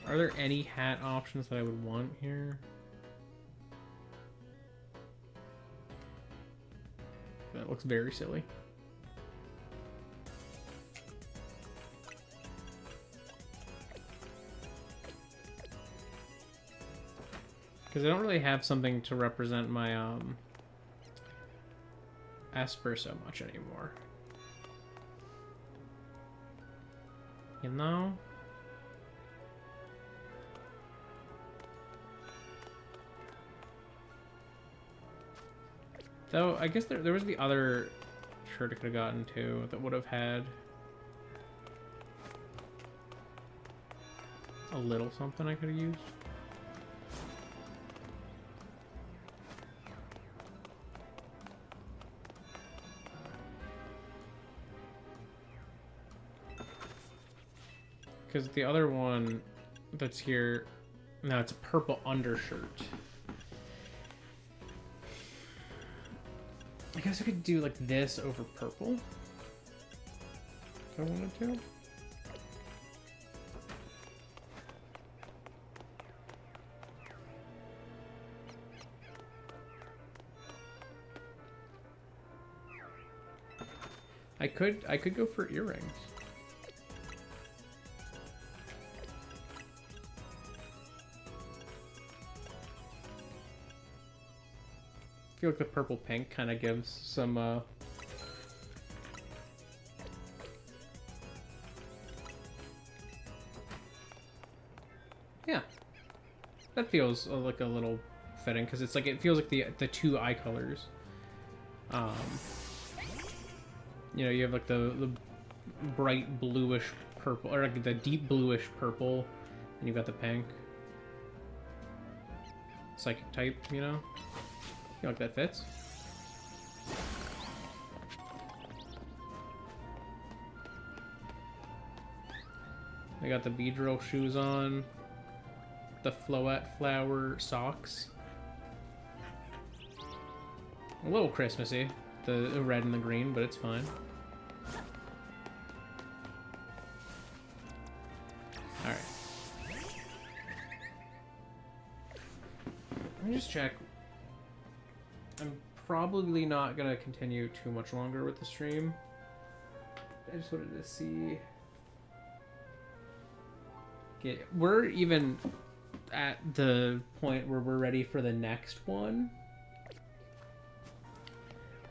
there any hat options that I would want here? That looks very silly. Because I don't really have something to represent my Esper so much anymore. You know? Though, I guess there was the other shirt I could have gotten too that would have had a little something I could have used. Because the other one that's here, no, it's a purple undershirt. I guess I could do like this over purple if I wanted to. I could go for earrings. I feel like the purple pink kind of gives some yeah, that feels like a little fitting because it's like it feels like the two eye colors. You know, you have like the bright bluish purple, or like the deep bluish purple, and you've got the pink. Psychic type, you know? I feel like that fits. I got the Beedrill shoes on. The Floette flower socks. A little Christmassy. The red and the green, but it's fine. Alright. Let me just check. I'm probably not gonna continue too much longer with the stream. I just wanted to see. Okay, we're even at the point where we're ready for the next one.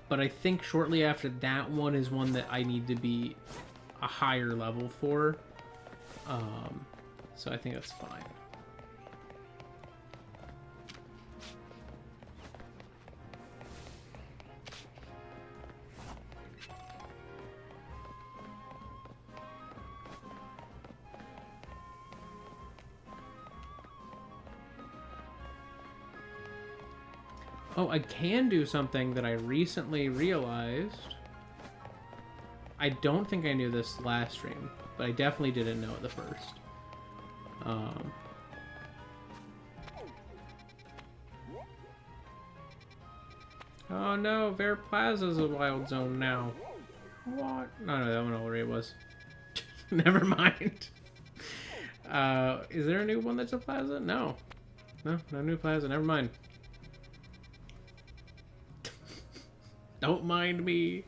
But I think shortly after that one is one that I need to be a higher level for. So I think that's fine. Oh, I can do something that I recently realized. I don't think I knew this last stream, but I definitely didn't know it the first. Oh no, PLZA is a wild zone now. What? No, that one already was. Never mind. Is there a new one that's a PLZA? No. No new PLZA. Never mind. Don't mind me.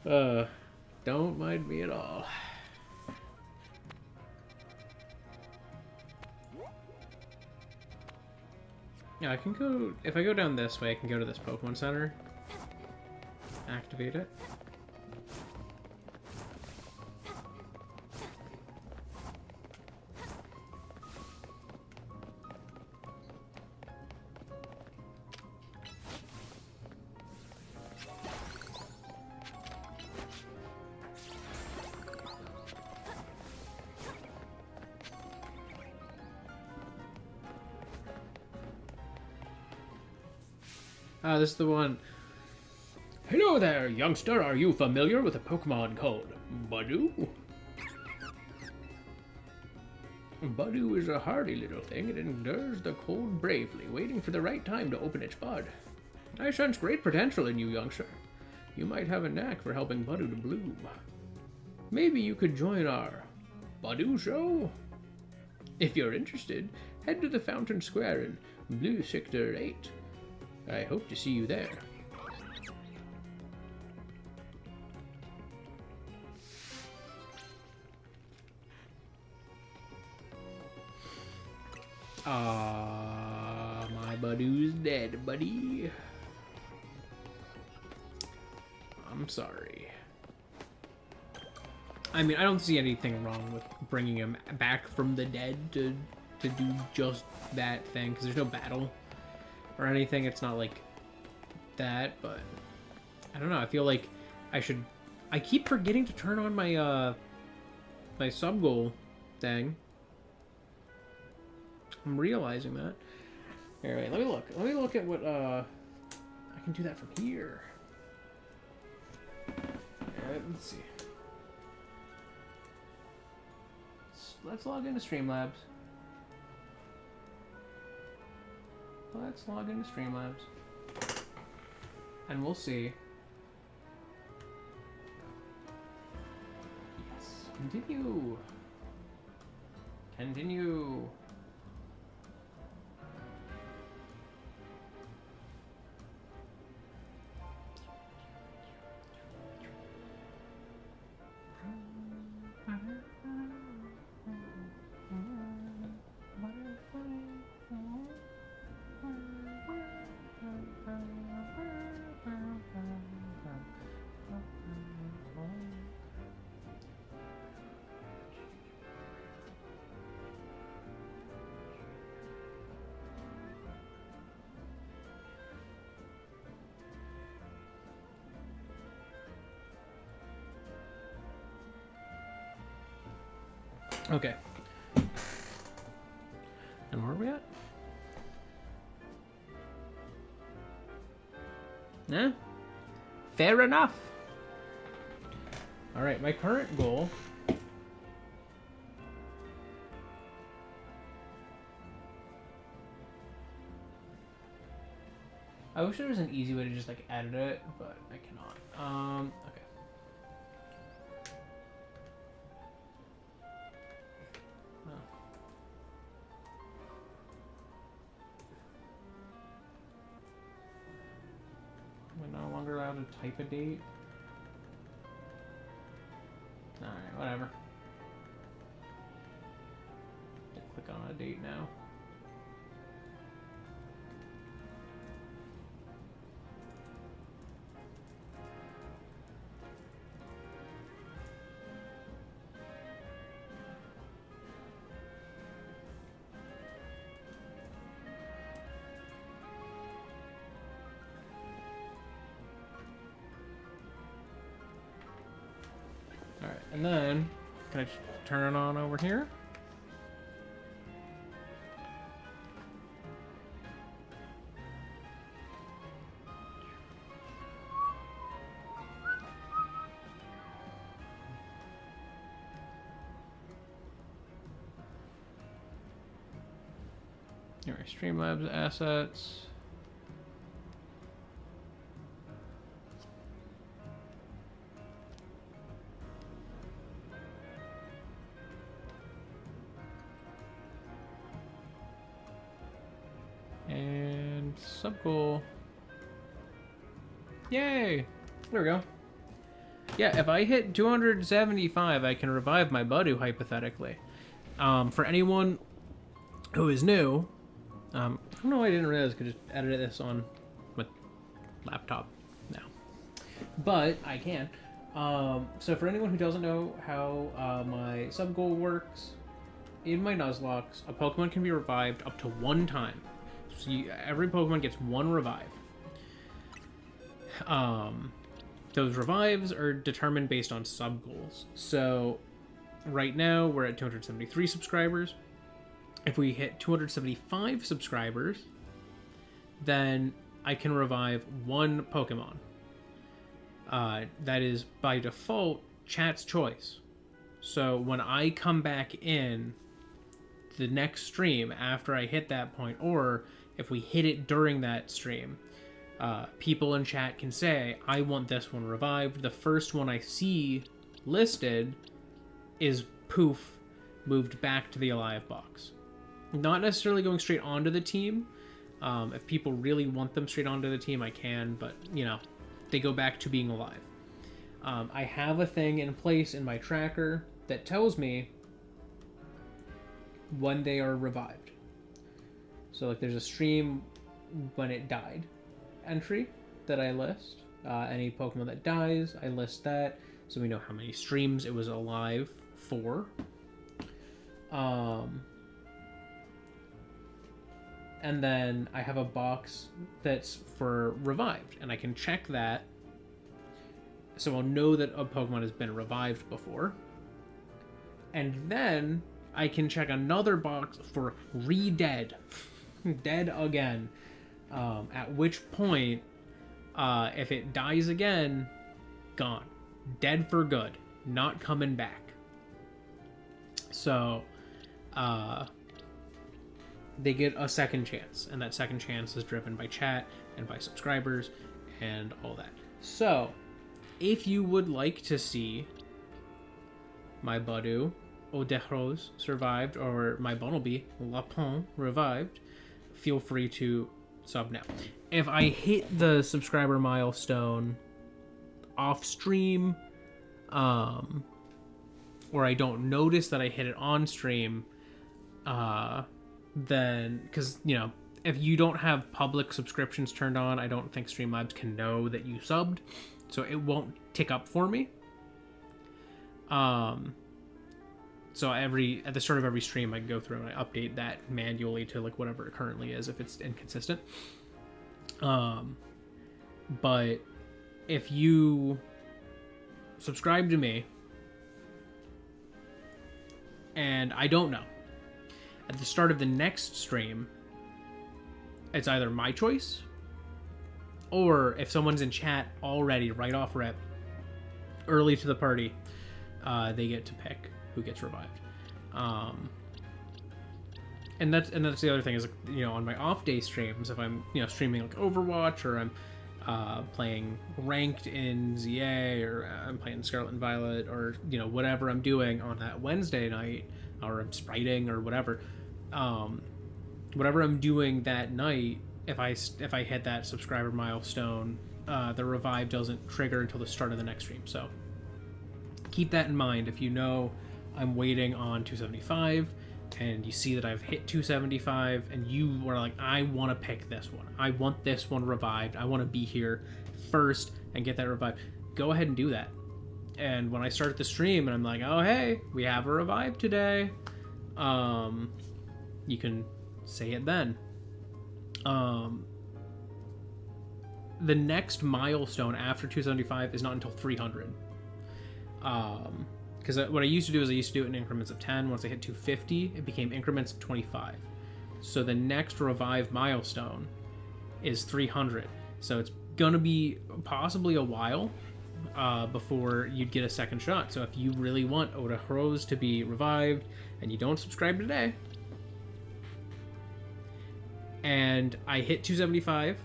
Don't mind me at all. Yeah, I can go... If I go down this way, I can go to this Pokemon Center. Activate it. Ah, this is the one. Hello there, youngster. Are you familiar with a Pokemon called Budew? Budew is a hardy little thing. It endures the cold bravely, waiting for the right time to open its bud. I sense great potential in you, youngster. You might have a knack for helping Budew to bloom. Maybe you could join our Budew show? If you're interested, head to the Fountain Square in Blue Sector 8. I hope to see you there. My Budew's dead, buddy. I'm sorry. I mean, I don't see anything wrong with bringing him back from the dead to do just that thing, because there's no battle or anything. It's not like that, but I don't know. I feel like I should... I keep forgetting to turn on my my sub goal thing. I'm realizing that. Alright, let me look. Let me look at what I can do that from here. Alright, let's see. Let's log into Streamlabs. Let's log into Streamlabs. And we'll see. Yes. Continue. Continue. Okay. And where are we at? Yeah. Fair enough. All right, my current goal. I wish there was an easy way to just like edit it, but I cannot. Okay. We're no longer allowed to type a date. Alright, whatever. Click on a date now. Alright, and then, can I turn it on over here? Alright, Streamlabs assets. And sub goal. Yay! There we go. Yeah, if I hit 275, I can revive my Budu, hypothetically. For anyone who is new, I don't know why I didn't realize I could just edit this on my laptop now. But I can. So for anyone who doesn't know how my sub goal works, in my Nuzlocke, a Pokemon can be revived up to 1 time. So every Pokemon gets 1 revive. Those revives are determined based on sub goals. So right now we're at 273 subscribers. If we hit 275 subscribers, then I can revive 1 Pokemon. That is by default chat's choice. So when I come back in the next stream after I hit that point, or if we hit it during that stream, people in chat can say, I want this one revived. The first one I see listed is poof, moved back to the alive box. Not necessarily going straight onto the team. If people really want them straight onto the team, I can, but, you know, they go back to being alive. I have a thing in place in my tracker that tells me when they are revived. So, like, there's a stream when it died entry that I list. Any Pokemon that dies, I list that, so we know how many streams it was alive for. And then I have a box that's for revived, and I can check that, so I'll know that a Pokemon has been revived before. And then I can check another box for re-dead. Dead again. At which point, if it dies again, gone. Dead for good. Not coming back. So, they get a second chance, and that second chance is driven by chat and by subscribers and all that. So, if you would like to see my Budu, Odehros, survived, or my Bunnelby, Lapon, revived, feel free to sub now. If I hit the subscriber milestone off stream, or I don't notice that I hit it on stream, then, because, you know, if you don't have public subscriptions turned on, I don't think Streamlabs can know that you subbed, so it won't tick up for me. So at the start of every stream, I go through and I update that manually to like whatever it currently is if it's inconsistent. But if you subscribe to me And I don't know. At the start of the next stream, it's either my choice, or if someone's in chat already right off rep, early to the party, they get to pick who gets revived. And that's the other thing is, you know, on my off day streams, if I'm, you know, streaming like Overwatch, or I'm playing ranked in ZA, or I'm playing Scarlet and Violet, or, you know, whatever I'm doing on that Wednesday night, or I'm spriting or whatever, whatever I'm doing that night, if I hit that subscriber milestone, the revive doesn't trigger until the start of the next stream. So keep that in mind. If you know I'm waiting on 275 and you see that I've hit 275 and you were like, I want to pick this one, I want this one revived, I want to be here first and get that revived, go ahead and do that. And when I start the stream and I'm like, oh hey, we have a revive today, you can say it then. The next milestone after 275 is not until 300. Because what I used to do is I used to do it in increments of 10. Once I hit 250, it became increments of 25. So the next revive milestone is 300. So it's gonna be possibly a while before you'd get a second shot. So if you really want Oda Rose to be revived and you don't subscribe today, and I hit 275,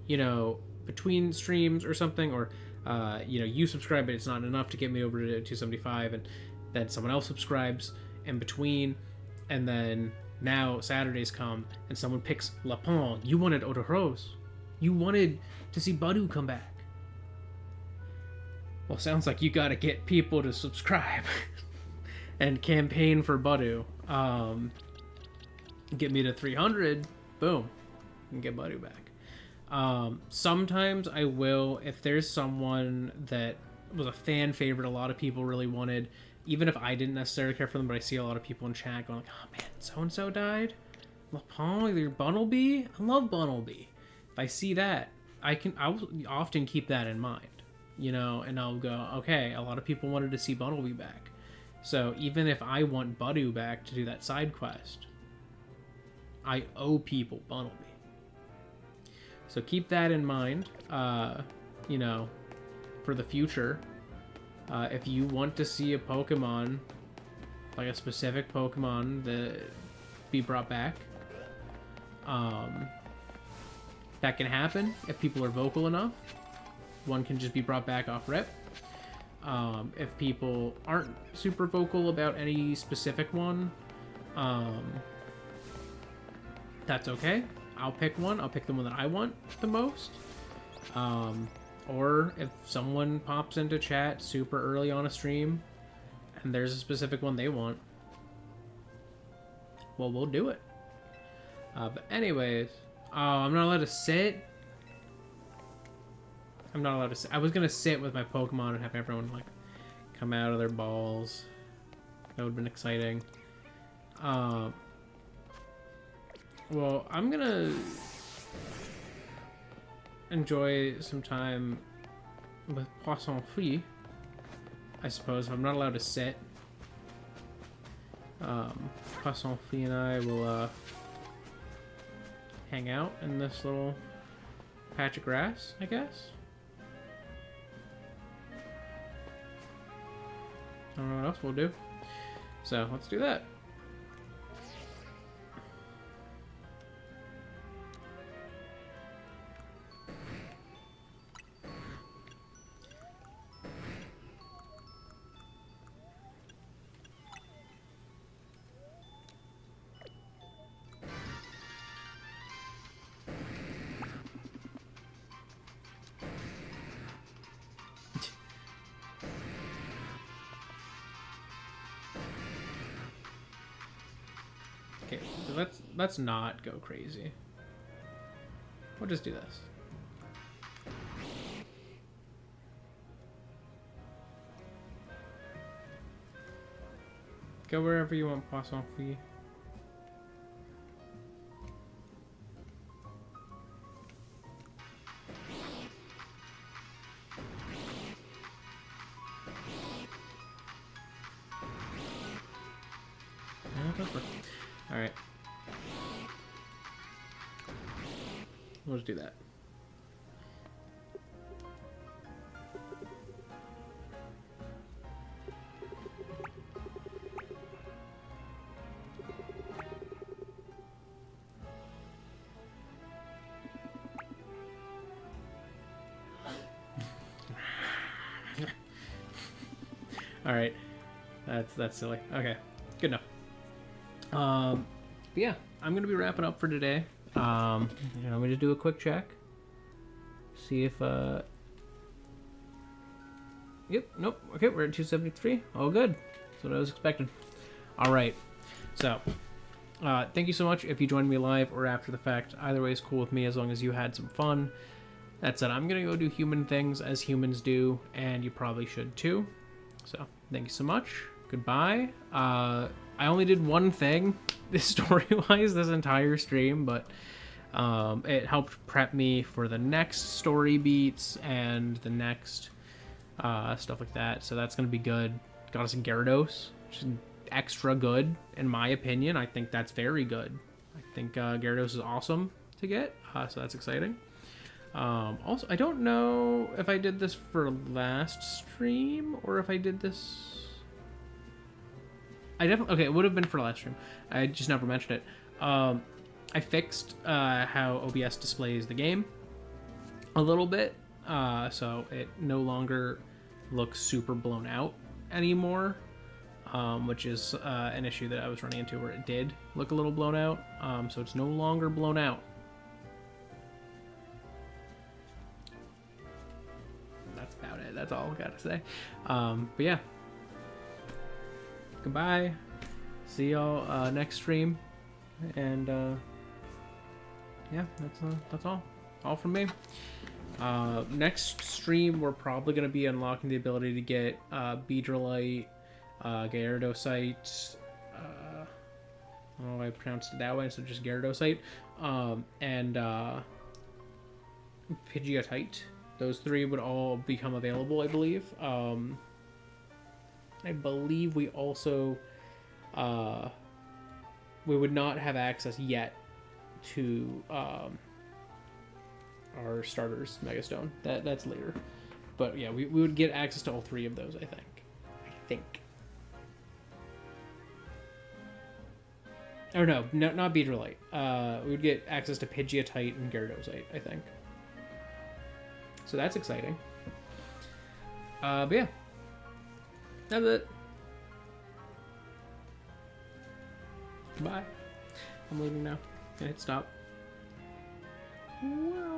you know, between streams or something, or you know, you subscribe but it's not enough to get me over to 275, and then someone else subscribes in between, and then now Saturdays come and someone picks Lapon. You wanted Oda Rose, you wanted to see Badu come back. Well, sounds like you gotta get people to subscribe and campaign for Badu. Get me to 300, boom, and get Badu back. Sometimes I will, if there's someone that was a fan favorite, a lot of people really wanted, even if I didn't necessarily care for them, but I see a lot of people in chat going like, oh man, so-and-so died? Lapon, your Bunnelby? I love Bunnelby. If I see that, I'll often keep that in mind, you know, and I'll go, okay, a lot of people wanted to see Bunnelby back. So even if I want Badu back to do that side quest, I owe people Bunnelby. So keep that in mind, you know, for the future. If you want to see a Pokemon, like a specific Pokemon, that be brought back, that can happen if people are vocal enough. One can just be brought back off rip. If people aren't super vocal about any specific one, that's okay. I'll pick one. I'll pick the one that I want the most. Or if someone pops into chat super early on a stream and there's a specific one they want, well, we'll do it. But anyways, I'm not allowed to sit. I'm not allowed to sit. I was gonna sit with my Pokemon and have everyone like come out of their balls. That would have been exciting. Well, I'm gonna enjoy some time with Poisson Free, I suppose, if I'm not allowed to sit. Poisson Free and I will hang out in this little patch of grass, I guess. I don't know what else we'll do. So let's do that. Okay, so let's not go crazy. We'll just do this. Go wherever you want, Poisson Free. remember. All right. We'll just do that. All right, that's silly. Okay, good enough. But yeah, I'm gonna be wrapping up for today. I'm gonna do a quick check, see if yep, nope. Okay, we're at 273. All good. That's what I was expecting. All right, so thank you so much if you joined me live or after the fact. Either way is cool with me as long as you had some fun. That said, I'm gonna go do human things as humans do, and you probably should too. So, thank you so much. Goodbye. I only did one thing, story-wise, this entire stream, but it helped prep me for the next story beats and the next stuff like that. So that's going to be good. Got us a Gyarados, which is extra good, in my opinion. I think that's very good. I think Gyarados is awesome to get, so that's exciting. Also, I don't know if I did this for last stream or if I did this. Okay, it would have been for last stream. I just never mentioned it. I fixed how OBS displays the game a little bit, so it no longer looks super blown out anymore, which is an issue that I was running into where it did look a little blown out. So it's no longer blown out. About it. That's all I gotta say. But yeah, goodbye. See y'all next stream, and yeah, that's all from me. Next stream we're probably gonna be unlocking the ability to get Beedrillite, Gyarados, I don't know why I pronounced it that way, so just Gyarados, and Pidgeotite. Those three would all become available, I believe. I believe we also we would not have access yet to our starters, Megastone. That's later. But yeah, we would get access to all three of those, I think. Or no, not Beedrillite. We would get access to Pidgeotite and Gyarados, I think. So that's exciting. But yeah, that's it. Bye. I'm leaving now. I hit stop. Wow.